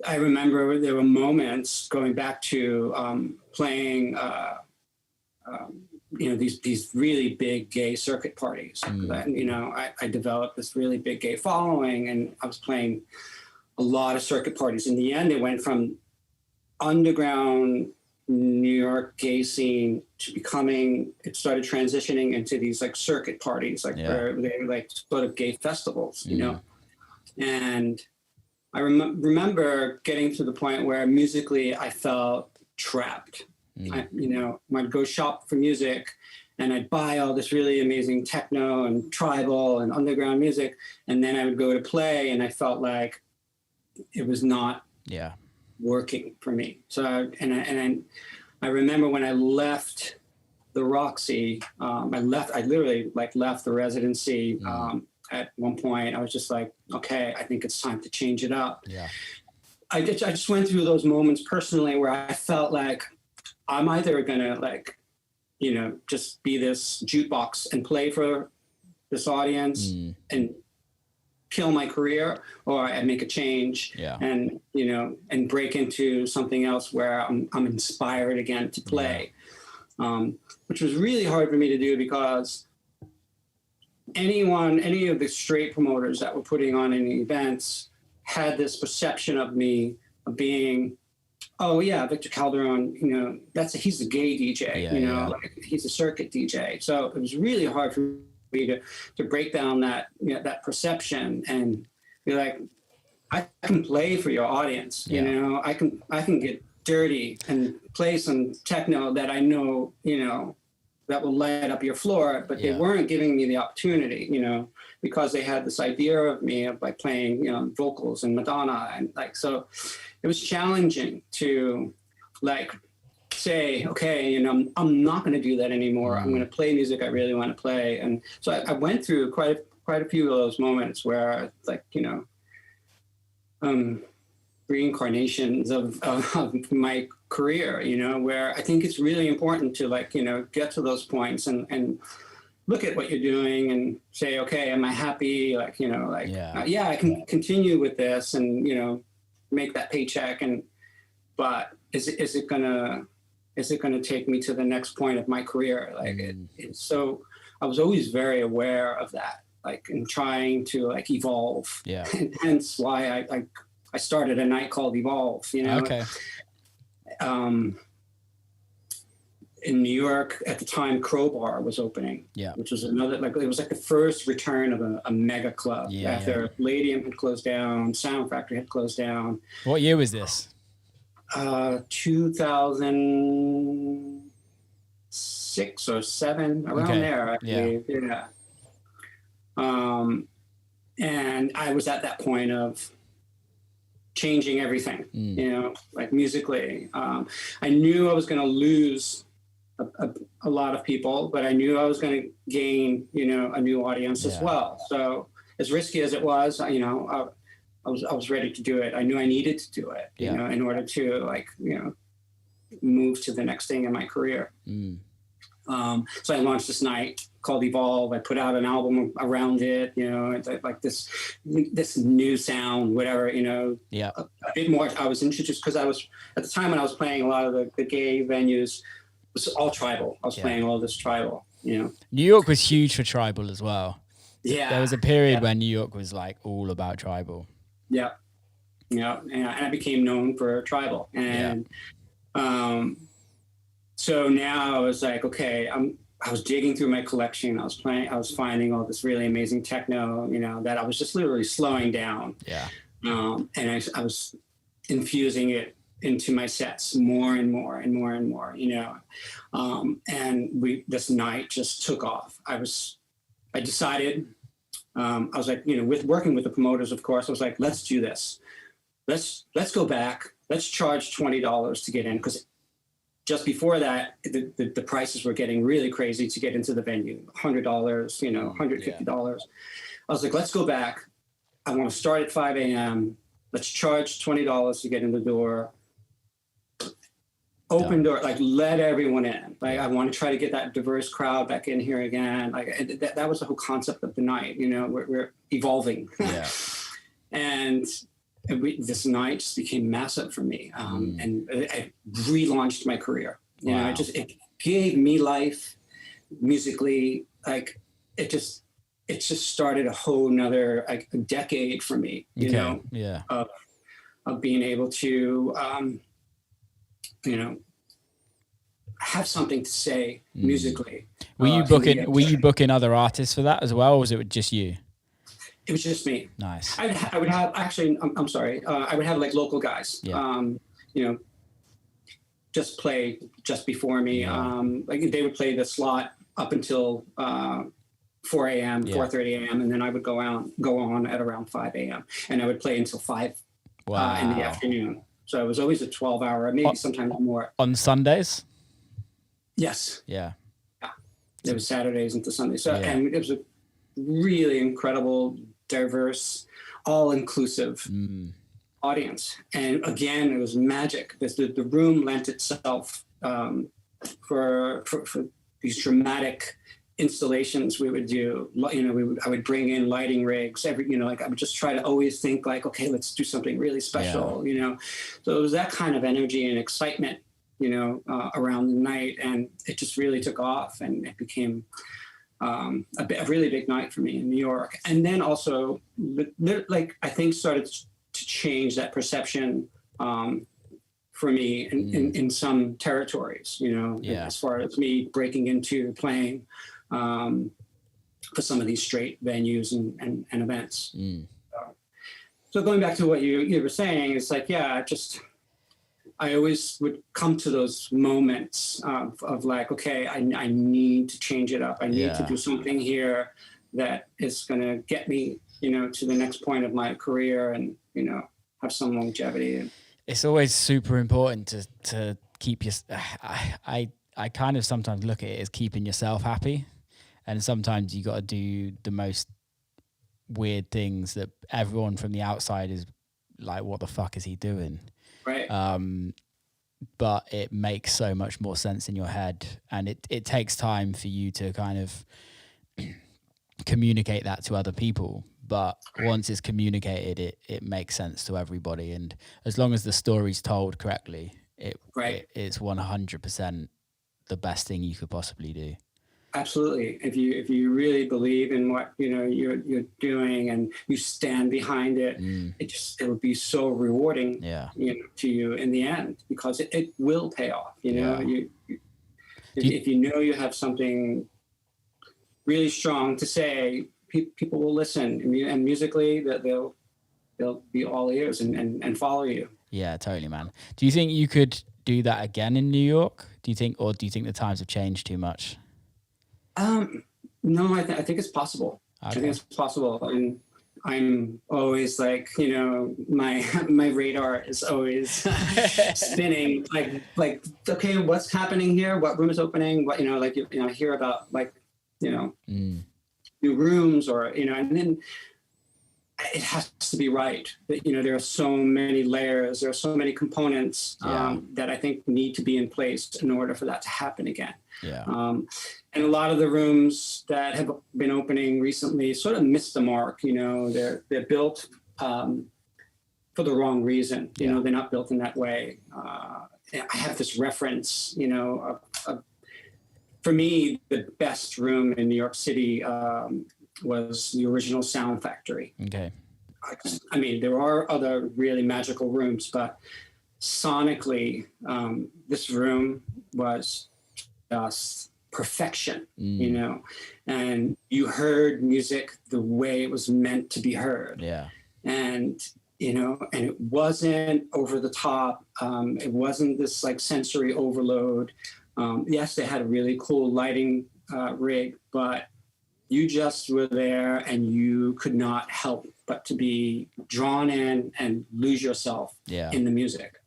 I remember there were moments going back to playing, you know, these really big gay circuit parties. You know, I developed this really big gay following, and I was playing a lot of circuit parties. In the end, it went from underground New York gay scene to it started transitioning into these like circuit parties, like where they were like sort of gay festivals, you know. And I remember getting to the point where musically I felt trapped. I'd go shop for music and I'd buy all this really amazing techno and tribal and underground music, and then I would go to play and I felt like it was not working for me. So I remember when I left the Roxy, I literally like left the residency. At one point I was just like, okay, I think it's time to change it up. I just went through those moments personally where I felt like I'm either gonna like, you know, just be this jukebox and play for this audience and kill my career, or I make a change and, you know, and break into something else where I'm inspired again to play, which was really hard for me to do because any of the straight promoters that were putting on any events had this perception of me of being, oh yeah, Victor Calderone, you know, he's a gay DJ, like he's a circuit DJ. So it was really hard for me to break down that, you know, that perception and be like, I can play for your audience, you know, I can get dirty and play some techno that I know, you know, that will light up your floor, but they weren't giving me the opportunity, you know, because they had this idea of me of like playing, you know, vocals and Madonna, and like, so it was challenging to like say, okay, you know, I'm not going to do that anymore. I'm going to play music I really want to play. And so I went through quite a few of those moments where like, you know, reincarnations of my career, you know, where I think it's really important to, like, you know, get to those points and look at what you're doing and say, okay, am I happy? Like, you know, like, yeah, I can continue with this and, you know, make that paycheck. But is it gonna take me to the next point of my career? Like, so I was always very aware of that, like, in trying to, like, evolve. Yeah. And hence why I started a night called Evolve, you know. Okay. In New York at the time, Crowbar was opening, which was another, like, it was like the first return of a mega club after Palladium had closed down, Sound Factory had closed down. What year was this? 2006 or 7, around there, actually. Yeah. And I was at that point of changing everything, you know, like musically. I knew I was going to lose a lot of people, but I knew I was going to gain, you know, a new audience as well. So as risky as it was, you know, I was ready to do it. I knew I needed to do it, you know, in order to, like, you know, move to the next thing in my career. So I launched this night called Evolve. I put out an album around it, you know, it's like this new sound, whatever, you know, a bit more. I was introduced because I was, at the time when I was playing a lot of the gay venues, it was all tribal. I was playing all this tribal, you know. New York was huge for tribal as well. Yeah. There was a period when New York was, like, all about tribal. Yeah. Yeah. And I became known for tribal. And so now I was like, okay, I was digging through my collection. I was finding all this really amazing techno, you know, that I was just literally slowing down. Yeah. And I was infusing it into my sets more and more and more and more, you know. And this night just took off. I decided, I was like, you know, with working with the promoters, of course, I was like, let's do this. Let's go back. Let's charge $20 to get in, because just before that, the prices were getting really crazy to get into the venue. $100, you know, $150. I was like, let's go back. I want to start at 5 a.m. Let's charge $20 to get in the door. Open door, like, let everyone in. Like, I want to try to get that diverse crowd back in here again. Like, that was the whole concept of the night. You know, we're evolving. And this night just became massive for me, and I relaunched my career. You know, it gave me life musically. Like, it just started a whole nother, like, a decade for me. You know, of being able to, you know, have something to say musically. Were you booking other artists for that as well, or was it just you? It was just me. Nice. I would have, actually, I'm sorry. I would have, like, local guys, you know, just play just before me. Like, they would play the slot up until 4 a.m., 4:30 a.m. And then I would go on at around 5 a.m. And I would play until 5 in the afternoon. So it was always a 12-hour, maybe sometimes more. On Sundays? Yes. Yeah. It was Saturdays into Sundays. So, and it was a really incredible, diverse, all-inclusive audience. And again, it was magic. The room lent itself for these dramatic installations we would do. You know, I would bring in lighting rigs you know, like, I would just try to always think, like, okay, let's do something really special, you know. So it was that kind of energy and excitement, you know, around the night, and it just really took off, and it became a really big night for me in New York. And then also, like, I think started to change that perception for me in some territories, you know, as far as me breaking into playing for some of these straight venues and events. So going back to what you were saying, it's like, I always would come to those moments of like, okay, I need to change it up. I need to do something here that is going to get me, you know, to the next point of my career and, you know, have some longevity. It's always super important to keep your. I kind of sometimes look at it as keeping yourself happy, and sometimes you got to do the most weird things that everyone from the outside is like, what the fuck is he doing? Right. But it makes so much more sense in your head, and it takes time for you to kind of communicate that to other people. But once it's communicated, it makes sense to everybody. And as long as the story's told correctly, it's 100% the best thing you could possibly do. Absolutely. If you really believe in what you're doing and you stand behind it, it'll be so rewarding, to you in the end, because it will pay off. If you know you have something really strong to say, people will listen, and musically that they'll be all ears and follow you. Yeah, totally, man. Do you think you could do that again in New York? Or do you think the times have changed too much? No, I think it's possible. Okay. I think it's possible, and I'm always like, my radar is always spinning. Like, okay, what's happening here? What room is opening? What I hear about new rooms, or and then it has to be right. There are so many layers, there are so many components that I think need to be in place in order for that to happen again. And a lot of the rooms that have been opening recently sort of missed the mark. They're built for the wrong reason. They're not built in that way. I have this reference, for me, the best room in New York City was the Original Sound Factory. Okay. I mean, there are other really magical rooms, but sonically, this room was just perfection, and you heard music the way it was meant to be heard. Yeah. And it wasn't over the top. It wasn't this like sensory overload. Yes, they had a really cool lighting rig, but you just were there and you could not help but to be drawn in and lose yourself in the music,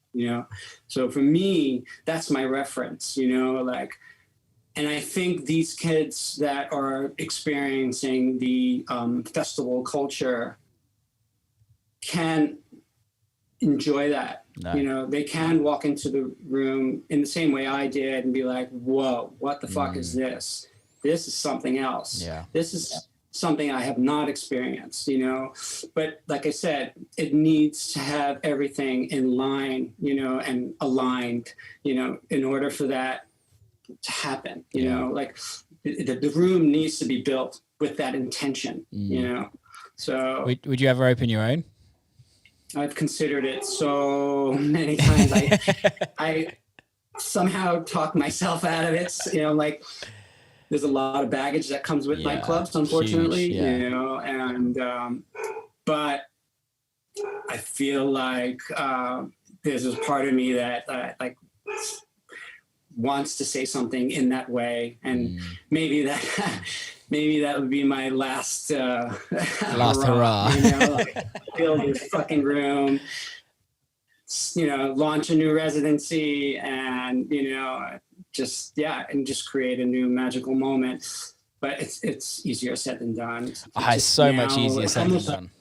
So for me, that's my reference, and I think these kids that are experiencing the festival culture can enjoy that. No. They can walk into the room in the same way I did and be like, whoa, what the fuck is this? This is something else. Yeah. This is something I have not experienced, But like I said, it needs to have everything in line, and aligned, in order for that to happen, like the room needs to be built with that intention, So would you ever open your own? I've considered it so many times. I somehow talk myself out of it. Like there's a lot of baggage that comes with nightclubs, unfortunately. Huge, but I feel like there's this part of me that like wants to say something in that way, and maybe that would be my last hurrah. Build this fucking room, launch a new residency, and just create a new magical moment. But it's easier said than done. It's so much easier said than done.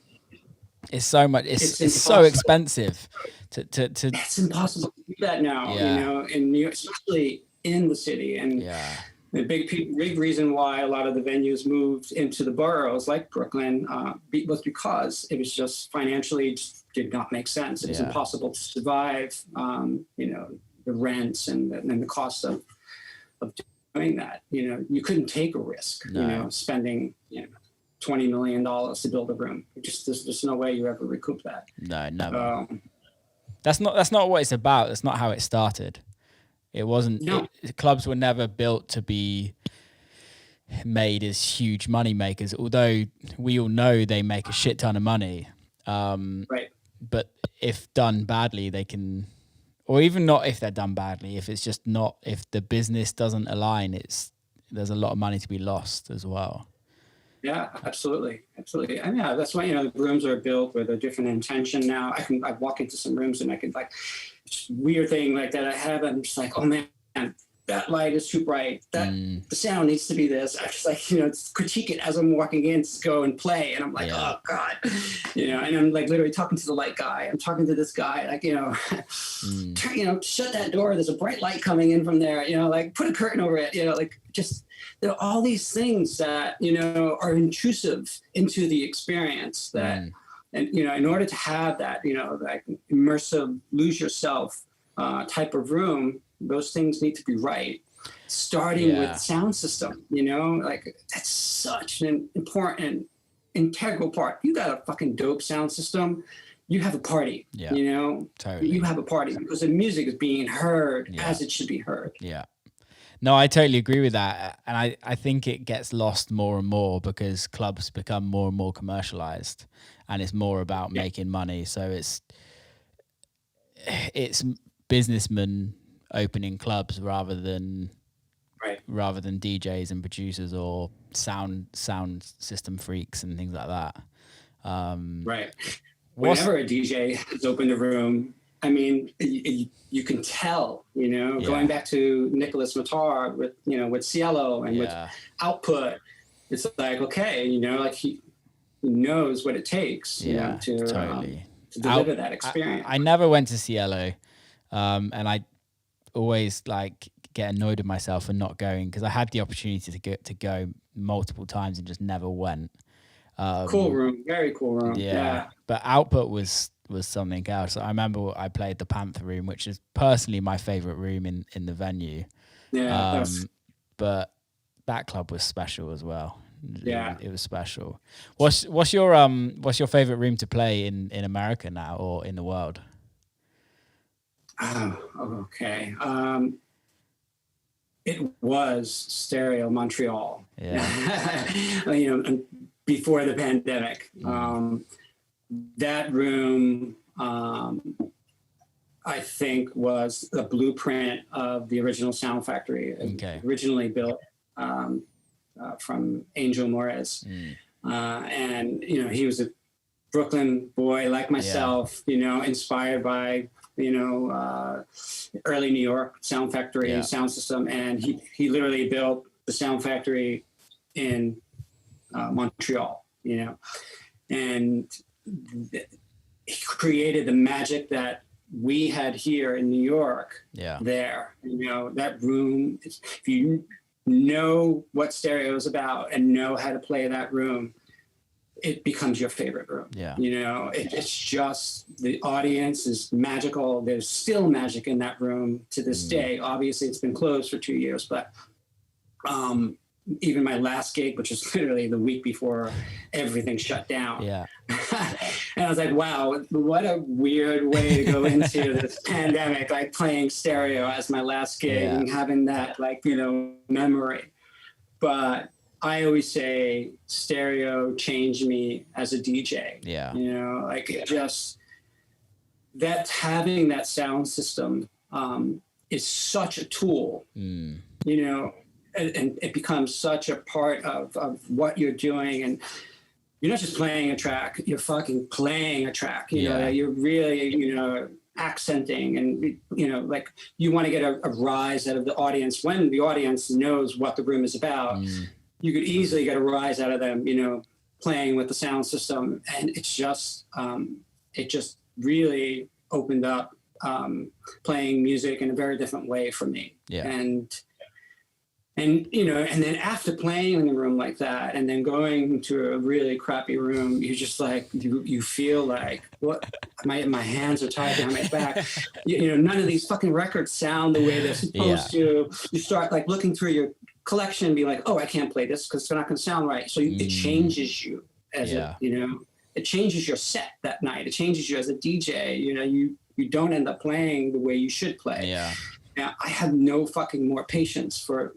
It's so much. It's so expensive to. It's impossible to do that now. In New York, especially in the city, and the big reason why a lot of the venues moved into the boroughs like Brooklyn was because it was just financially just did not make sense. It was impossible to survive. The rents and the cost of doing that. You couldn't take a risk. Spending $20 million to build a room. There's no way you ever recoup that. No, never. That's not what it's about. That's not how it started. It wasn't. No. Clubs were never built to be made as huge money makers. Although we all know they make a shit ton of money. Right. But if done badly, they can, or even not if they're done badly. If it's just not, if the business doesn't align, there's a lot of money to be lost as well. Yeah, absolutely. And that's why, the rooms are built with a different intention now. I walk into some rooms and I can weird thing like that I have, I'm just like, oh man, that light is too bright. That the sound needs to be this. I just like, critique it as I'm walking in to go and play. And I'm like, oh God, and I'm like literally talking to the light guy. I'm talking to this guy, like, shut that door. There's a bright light coming in from there, like put a curtain over it, like just, there are all these things that, are intrusive into the experience that, and, in order to have that, like immersive, lose yourself type of room, those things need to be right. Starting with sound system, like that's such an important, integral part. You got a fucking dope sound system, you have a party, totally. You have a party because the music is being heard as it should be heard. Yeah. No, I totally agree with that. And I think it gets lost more and more because clubs become more and more commercialized and it's more about making money. So it's businessmen opening clubs rather than DJs and producers or sound system freaks and things like that. Whenever a DJ has opened a room, I mean, you can tell, going back to Nicholas Matar with Cielo and with Output, it's like, okay, like he knows what it takes, to deliver that experience. I never went to Cielo, and I always like get annoyed with myself for not going because I had the opportunity to go multiple times and just never went. Cool room, very cool room. Yeah. But Output was something else. I remember I played the Panther Room, which is personally my favorite room in the venue. Yeah. But that club was special as well. Yeah, it was special. What's your favorite room to play in America now or in the world? Oh, okay. It was Stereo Montreal. Yeah. Before the pandemic. That room, I think, was the blueprint of the original Sound Factory. Okay. Originally built from Angel Morez. And, he was a Brooklyn boy like myself, inspired by, early New York Sound Factory sound system. And he literally built the Sound Factory in Montreal, and he created the magic that we had here in New York. There, that room, if you know what stereo is about and know how to play that room, it becomes your favorite room. It's just, the audience is magical. There's still magic in that room to this day. Obviously it's been closed for 2 years, but even my last gig, which was literally the week before everything shut down. And I was like, wow, what a weird way to go into this pandemic, like playing stereo as my last gig and having that, like, memory. But I always say stereo changed me as a DJ. Like it just, that having that sound system is such a tool, and it becomes such a part of what you're doing. And you're not just playing a track, you're fucking playing a track. You're really, accenting and, like you want to get a rise out of the audience. When the audience knows what the room is about, you could easily get a rise out of them, playing with the sound system. And it's just, it just really opened up playing music in a very different way for me. And and then after playing in a room like that and then going to a really crappy room, you're just like, you feel like, what, my hands are tied behind my back. None of these fucking records sound the way they're supposed to. You start like looking through your collection and be like, oh, I can't play this because they're not going to sound right. So it changes you as it changes your set that night. It changes you as a DJ. You don't end up playing the way you should play. Now, I have no fucking more patience for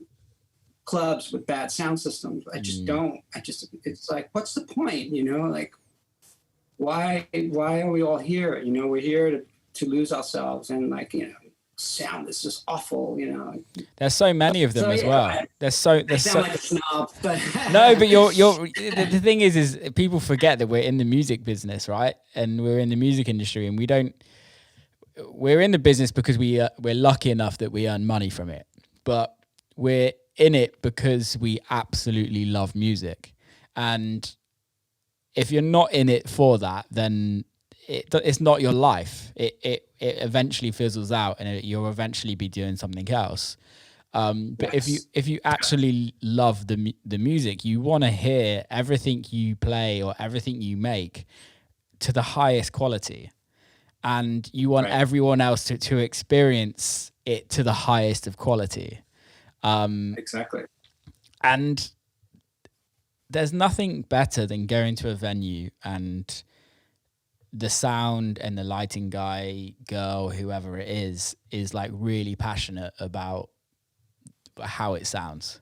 clubs with bad sound systems. I just don't. It's like, what's the point? Like, why are we all here? We're here to lose ourselves, and like, sound is just awful. There's so many of them as well. I sound like a snob, but no, but you're the thing is people forget that we're in the music business, right? And we're in the music industry, and we're in the business because we're lucky enough that we earn money from it. but we're in it because we absolutely love music. And if you're not in it for that, then it's not your life. It eventually fizzles out, and you'll eventually be doing something else. But if you actually love the music, you want to hear everything you play or everything you make to the highest quality, and you want everyone else to experience it to the highest of quality. Exactly. And there's nothing better than going to a venue and the sound and the lighting guy, girl, whoever it is like really passionate about how it sounds.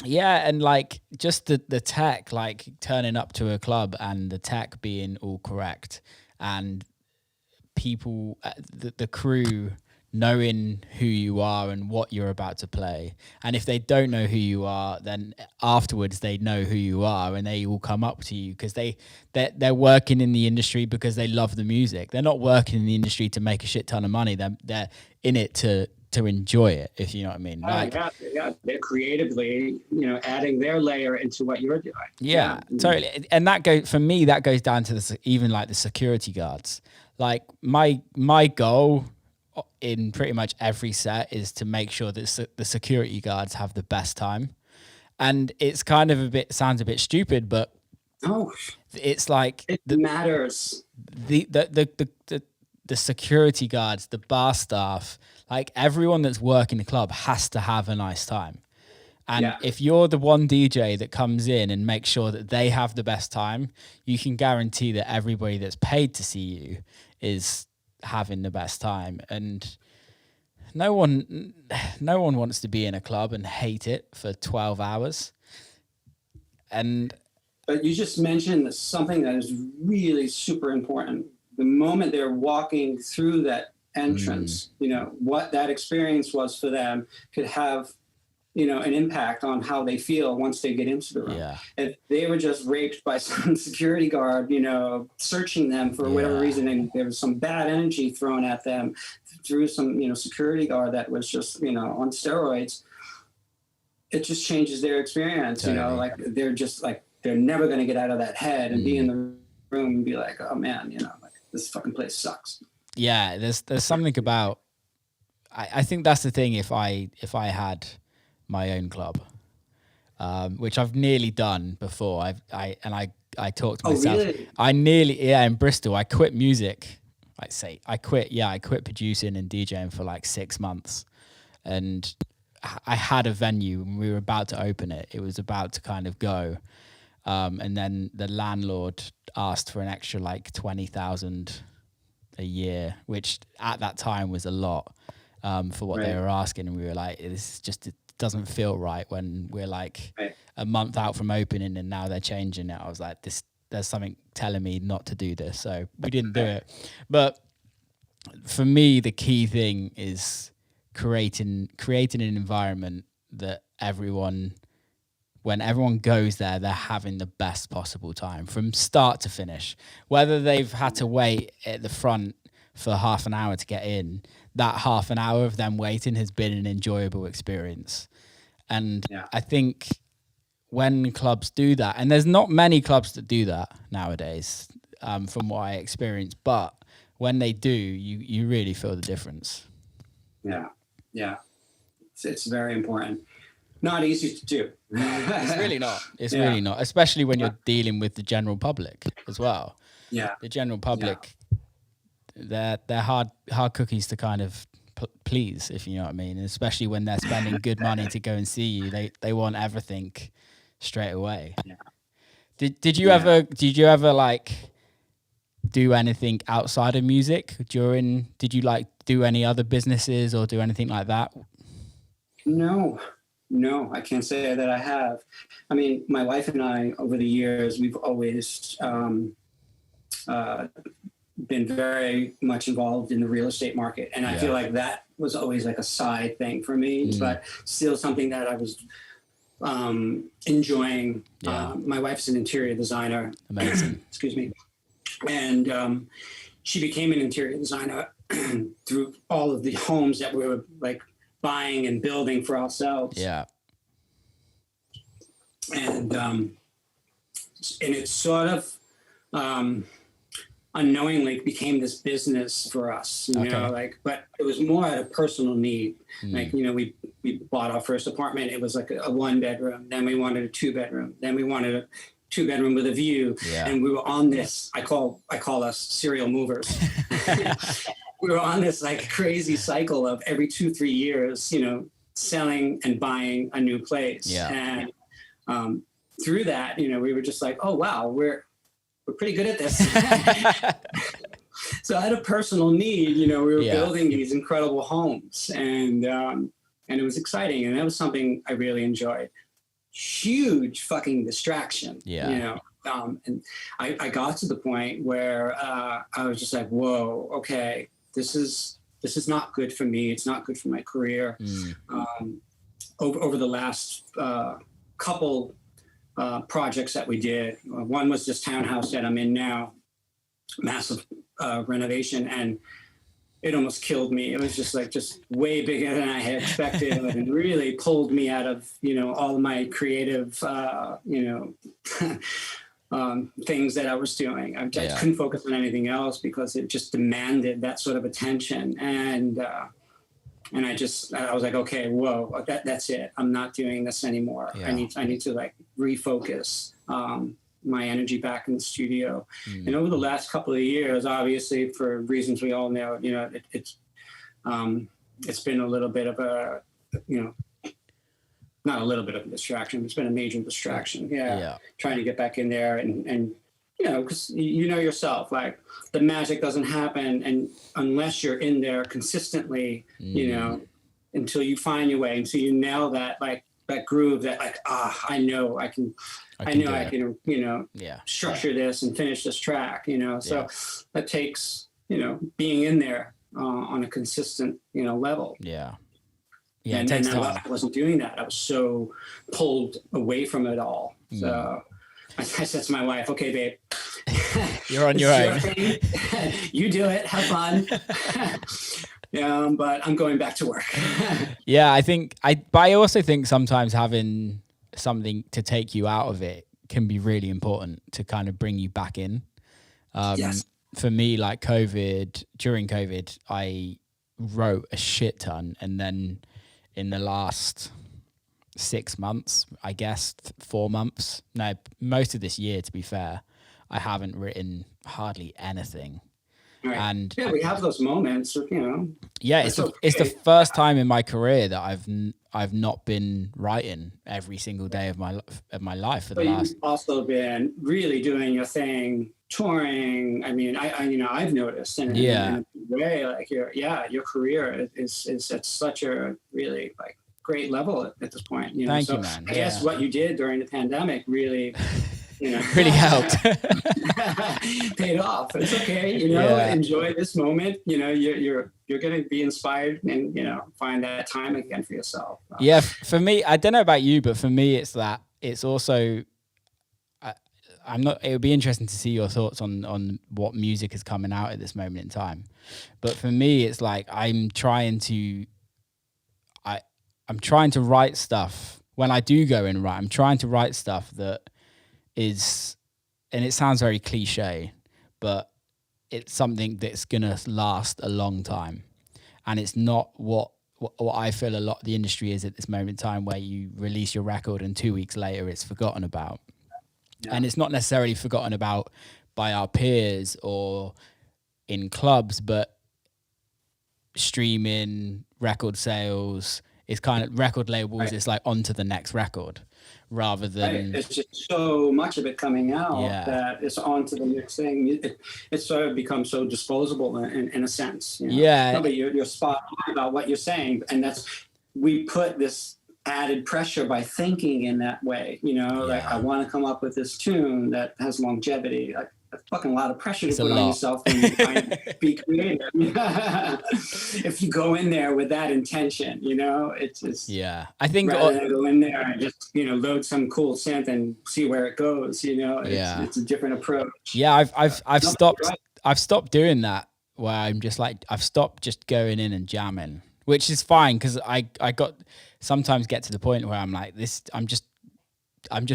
Yeah, and like just the tech, like turning up to a club and the tech being all correct, and people, the crew knowing who you are and what you're about to play. And if they don't know who you are, then afterwards they know who you are and they all come up to you because they're working in the industry because they love the music. They're not working in the industry to make a shit ton of money. They're in it to enjoy it, if you know what I mean. Yeah. They're creatively, adding their layer into what you're doing. Yeah, totally. And that goes down to even like the security guards. Like my goal in pretty much every set is to make sure that the security guards have the best time. And it's kind of sounds a bit stupid, but it's like it matters. The security guards, the bar staff, like everyone that's working the club has to have a nice time. And if you're the one DJ that comes in and makes sure that they have the best time, you can guarantee that everybody that's paid to see you is having the best time. And no one wants to be in a club and hate it for 12 hours. But you just mentioned something that is really super important. The moment they're walking through that entrance, what that experience was for them could have an impact on how they feel once they get into the room. Yeah. If they were just raped by some security guard, searching them for whatever reason, and there was some bad energy thrown at them through some, security guard that was just, on steroids, it just changes their experience, Totally. like they're just like, they're never going to get out of that head and be in the room and be like, oh man, like this fucking place sucks. Yeah. There's something about, I think that's the thing. If I had my own club, which I've nearly done before. I talked to myself. Really? I nearly, in Bristol, I quit music. I quit producing and DJing for like 6 months. And I had a venue and we were about to open it. It was about to kind of go. And then the landlord asked for an extra like 20,000 a year, which at that time was a lot for what they were asking. And we were like, this is just, it doesn't feel right when we're like a month out from opening and now they're changing it. I was like, there's something telling me not to do this. So we didn't do it. But for me, the key thing is creating an environment that when everyone goes there, they're having the best possible time from start to finish. Whether they've had to wait at the front for half an hour to get in, that half an hour of them waiting has been an enjoyable experience. And I think when clubs do that, and there's not many clubs that do that nowadays, from what I experienced, but when they do, you really feel the difference. Yeah. It's very important. Not easy to do. It's really not. It's really not, especially when you're dealing with the general public as well. Yeah. The general public, they're hard cookies to kind of please, if you know what I mean. And especially when they're spending good money to go and see you, they want everything straight away. Yeah. Did you ever like do anything outside of music during? Did you like do any other businesses or do anything like that? No, I can't say that I have. I mean, my wife and I, over the years, we've always been very much involved in the real estate market. And I feel like that was always like a side thing for me, but still something that I was enjoying. My wife's an interior designer. Amazing. Excuse me. And she became an interior designer through all of the homes that we were like buying and building for ourselves. Yeah. And it sort of unknowingly became this business for us, you know, like, but it was more out of personal need. Like, you know, we bought our first apartment. It was like a 1-bedroom. Then we wanted a 2-bedroom. Then we wanted a 2-bedroom with a view. Yeah. And we were on this, I call us serial movers. We were on this like crazy cycle of every 2-3 years, you know, selling and buying a new place. Yeah. And through that, you know, we were just like, oh, wow, we're pretty good at this. So out of personal need, you know, we were building these incredible homes, and it was exciting. And that was something I really enjoyed. Huge fucking distraction, you know. And I got to the point where I was just like, whoa, okay, this is not good for me. It's not good for my career. Over the last couple projects that we did. One was this townhouse that I'm in now, massive renovation, and it almost killed me. It was just way bigger than I had expected, and really pulled me out of, you know, all of my creative, you know, things that I was doing. I couldn't focus on anything else because it just demanded that sort of attention. And I was like, okay, whoa, that's it. I'm not doing this anymore. I need to like refocus my energy back in the studio. And over the last couple of years, obviously for reasons we all know, you know, it's been a little bit of a, you know, not a little bit of a distraction. It's been a major distraction. Trying to get back in there and you know, because you know yourself, like the magic doesn't happen and unless you're in there consistently, you know, until you find your way, until you nail that, like that groove that like, I know I can, you know, structure this and finish this track, you know, so that takes, you know, being in there on a consistent, you know, level. And I wasn't doing that. I was so pulled away from it all. So I said to my wife, okay, babe, you're on your own. You do it. Have fun. But I'm going back to work. But I also think sometimes having something to take you out of it can be really important to kind of bring you back in. For me, like during COVID, I wrote a shit ton. And then in the last 6 months, I guess 4 months, no, most of this year, to be fair, I haven't written hardly anything. Right. And we have those moments, you know. It's the first time in my career that I've not been writing every single day of my life for the last. You've also been really doing your thing, touring. I mean, I you know, I've noticed in a way, like your career is at such a really like great level at this point. You know? Thank you, man. I guess what you did during the pandemic really, you know, really helped. Paid off. It's okay, you know. Enjoy this moment. You know, you're going to be inspired and, you know, find that time again for yourself. For me, I don't know about you, but for me, it's also. I'm not. It would be interesting to see your thoughts on what music is coming out at this moment in time. But for me, it's like I'm trying to write stuff. When I do go and write, I'm trying to write stuff that is, and it sounds very cliche, but it's something that's gonna last a long time. And it's not what I feel a lot the industry is at this moment in time, where you release your record and 2 weeks later it's forgotten about. And it's not necessarily forgotten about by our peers or in clubs, but streaming, record sales, it's kind of record labels. It's like on to the next record rather than. There's just so much of it coming out that it's on to the next thing. It sort of becomes so disposable in a sense. You know? No, but you're spot on about what you're saying. And we put this added pressure by thinking in that way, you know, like I want to come up with this tune that has longevity. Like a fucking lot of pressure to put on yourself when you try and be creative. If you go in there with that intention, you know, it's just I think rather than go in there and just, you know, load some cool synth and see where it goes, you know, it's a different approach. I've stopped doing that where I'm just like, I've stopped just going in and jamming, which is fine because I got sometimes get to the point where I'm like this. I'm just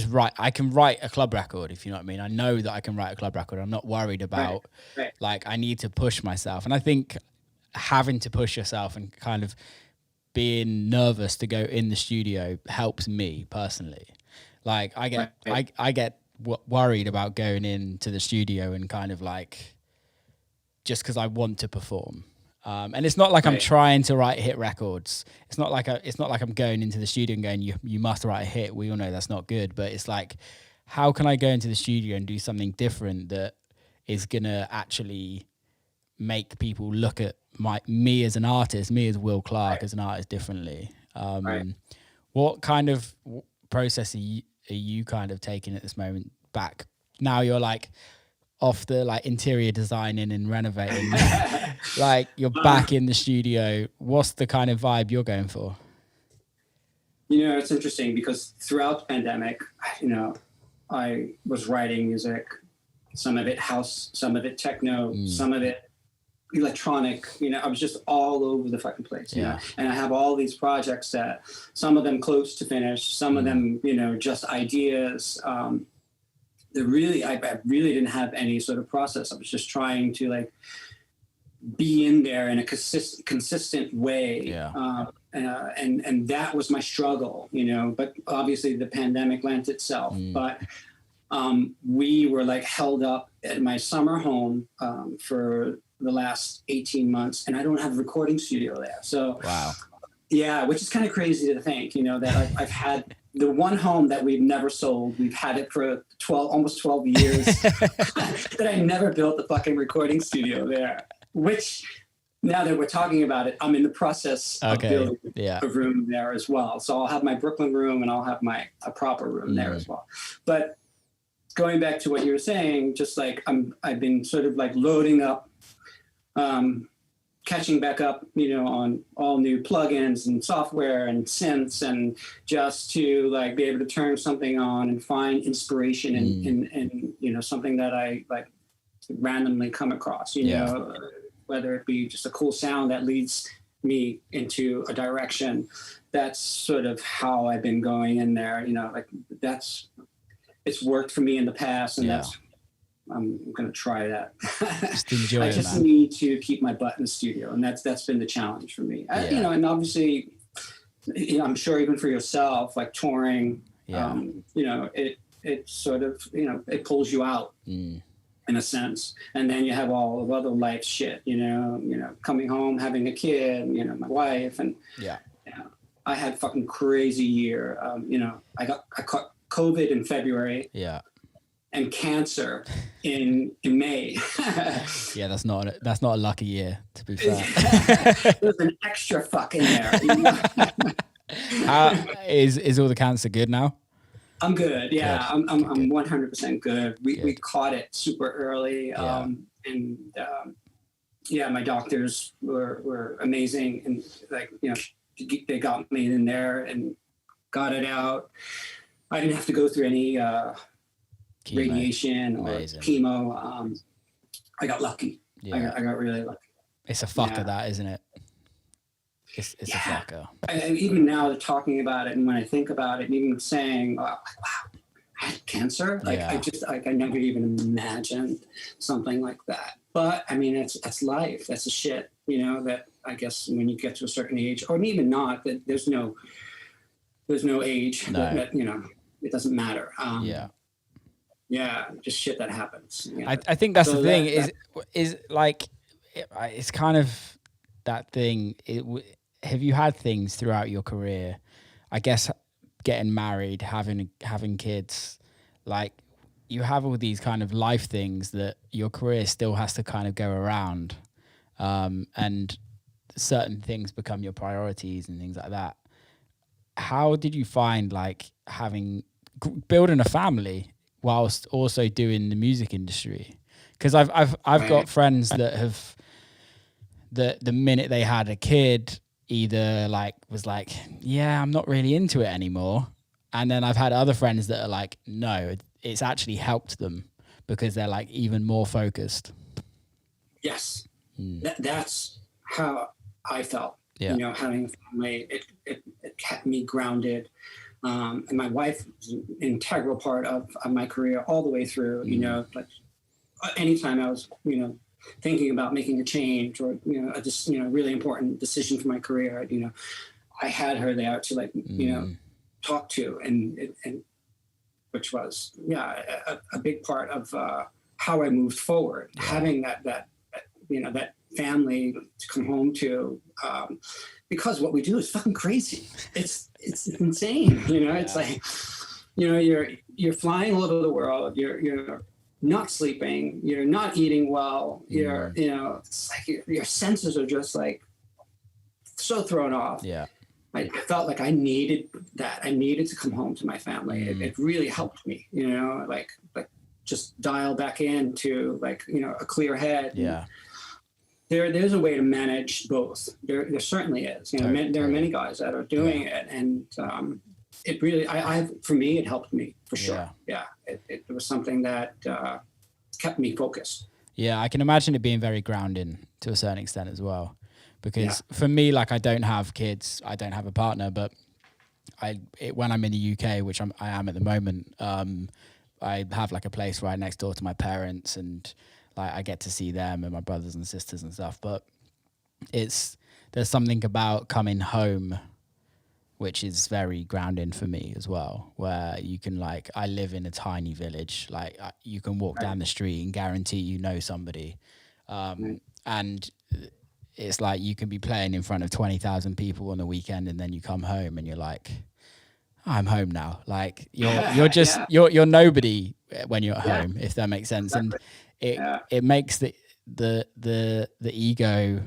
right. I can write a club record, if you know what I mean. I know that I can write a club record. I'm not worried about Right. like I need to push myself. And I think having to push yourself and kind of being nervous to go in the studio helps me personally. Like I get Right. I get worried about going into the studio and kind of like just because I want to perform. And it's not like I'm Right. trying to write hit records. It's not like I'm going into the studio and going, you must write a hit. We all know that's not good. But it's like, how can I go into the studio and do something different that is gonna actually make people look at me as an artist, me as Will Clarke Right. as an artist differently? Right. What kind of process are you kind of taking at this moment back? Now you're like off the like interior designing and renovating, like you're back in the studio. What's the kind of vibe you're going for? It's interesting because throughout the pandemic, I was writing music, some of it house, some of it techno, some of it electronic. I was just all over the fucking place. And I have all these projects that some of them close to finish, some of them, just ideas. I really didn't have any sort of process. I was just trying to like be in there in a consistent way. And that was my struggle, but obviously the pandemic lent itself. But we were like held up at my summer home for the last 18 months, and I don't have a recording studio there. So, wow. Yeah, which is kind of crazy to think, that I've had the one home that we've never sold. We've had it for almost 12 years that I never built the fucking recording studio there, which now that we're talking about it, I'm in the process of building a room there as well. So I'll have my Brooklyn room and I'll have a proper room there as well. But going back to what you were saying, just like I've been sort of like loading up, catching back up, on all new plugins and software and synths, and just to like be able to turn something on and find inspiration in something that I like randomly come across, whether it be just a cool sound that leads me into a direction. That's sort of how I've been going in there, like it's worked for me in the past, and I'm going to try that. Just enjoy I just need to keep my butt in the studio, and that's been the challenge for me. And obviously, I'm sure even for yourself, like touring, it sort of, it pulls you out in a sense. And then you have all of other life shit, coming home, having a kid, my wife, and I had a fucking crazy year. I caught COVID in February. And cancer in May. That's not a lucky year, to be fair. There's an extra fuck in there. Is all the cancer good now? I'm good. Yeah, good. I'm 100% good. We caught it super early, my doctors were amazing, and like they got me in there and got it out. I didn't have to go through any radiation or chemo. I got lucky. I got really lucky. It's a fucker, that, isn't it? It's a fucker. And even now talking about it, and when I think about it, and even saying, wow, I had cancer. I never even imagined something like that. But I mean, that's life. That's the shit, that I guess when you get to a certain age, or even not, that there's no age that it doesn't matter. Just shit that happens. I think that's the thing. Is like, it's kind of that thing. Have you had things throughout your career? I guess getting married, having kids, like you have all these kind of life things that your career still has to kind of go around, and certain things become your priorities and things like that. How did you find like building a family whilst also doing the music industry? Because I've got friends that have the minute they had a kid either like was like, I'm not really into it anymore, and then I've had other friends that are like, no, it's actually helped them because they're like even more focused. Yes. That's how I felt. Yeah. Having a family, it kept me grounded. And my wife was an integral part of my career all the way through. Like anytime I was, thinking about making a change or just really important decision for my career, I had her there to talk to, and which was a big part of how I moved forward. Having that family to come home to, because what we do is fucking crazy. It's insane. It's like you're flying all over the world. You're not sleeping. You're not eating well. It's like your senses are just like so thrown off. Yeah. I felt like I needed that. I needed to come home to my family. It really helped me, like just dial back into a clear head. Yeah. There's a way to manage both. There certainly is. There are many guys that are doing it, and it really, for me, it helped me for sure. Yeah. It was something that kept me focused. Yeah, I can imagine it being very grounding to a certain extent as well. Because for me, I don't have kids, I don't have a partner, but when I'm in the UK, which I am at the moment, I have a place right next door to my parents, and I get to see them and my brothers and sisters and stuff. But there's something about coming home which is very grounding for me as well, where you can I live in a tiny village, you can walk down the street and guarantee somebody, and it's you can be playing in front of 20,000 people on the weekend, and then you come home and you're like, I'm home now. You're just you're nobody when you're at home, if that makes sense. Exactly. And it makes the ego,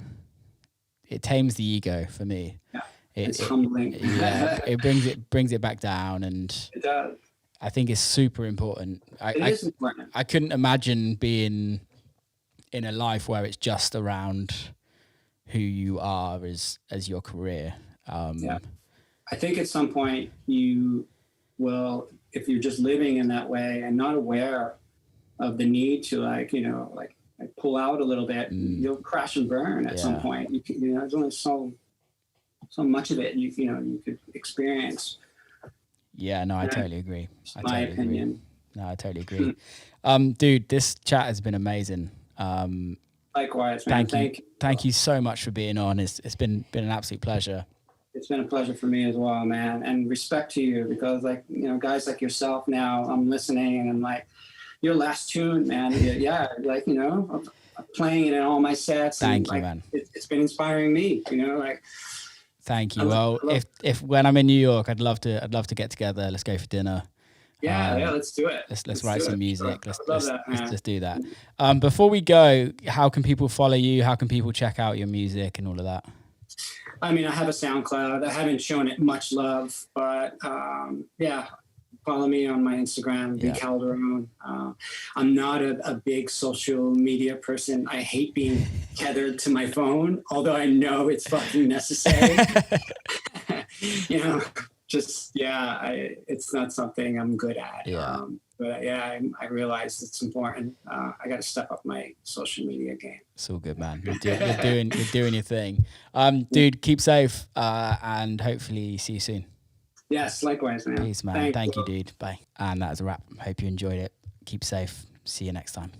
it tames the ego for me. Yeah. It's humbling. It brings it back down, and it does. I think it's super important. It is important. I couldn't imagine being in a life where it's just around who you are as your career. I think at some point you will, if you're just living in that way and not aware of the need to pull out a little bit, you'll crash and burn at some point. There's only so much of it you could experience. Yeah, no, I totally agree. My opinion. No, I totally agree. Dude, this chat has been amazing. Likewise, man. Thank you so much for being on. It's been an absolute pleasure. It's been a pleasure for me as well, man. And respect to you, because guys like yourself now, I'm listening and I'm like, your last tune, man. I'm playing it in all my sets. Thank you, man. It's been inspiring me, Thank you. Well, if when I'm in New York, I'd love to get together. Let's go for dinner. Yeah, let's do it. Let's write some music. Sure. Let's do that. Before we go, how can people follow you? How can people check out your music and all of that? I mean, I have a SoundCloud. I haven't shown it much love, but follow me on my Instagram, Calderone. I'm not a big social media person. I hate being tethered to my phone, although I know it's fucking necessary. It's not something I'm good at. I realize it's important. I got to step up my social media game. It's all good, man. You're doing your thing. Dude, keep safe, and hopefully see you soon. Yes, likewise, man. Peace, man. Thank you, dude. Bye. And that's a wrap. Hope you enjoyed it. Keep safe. See you next time.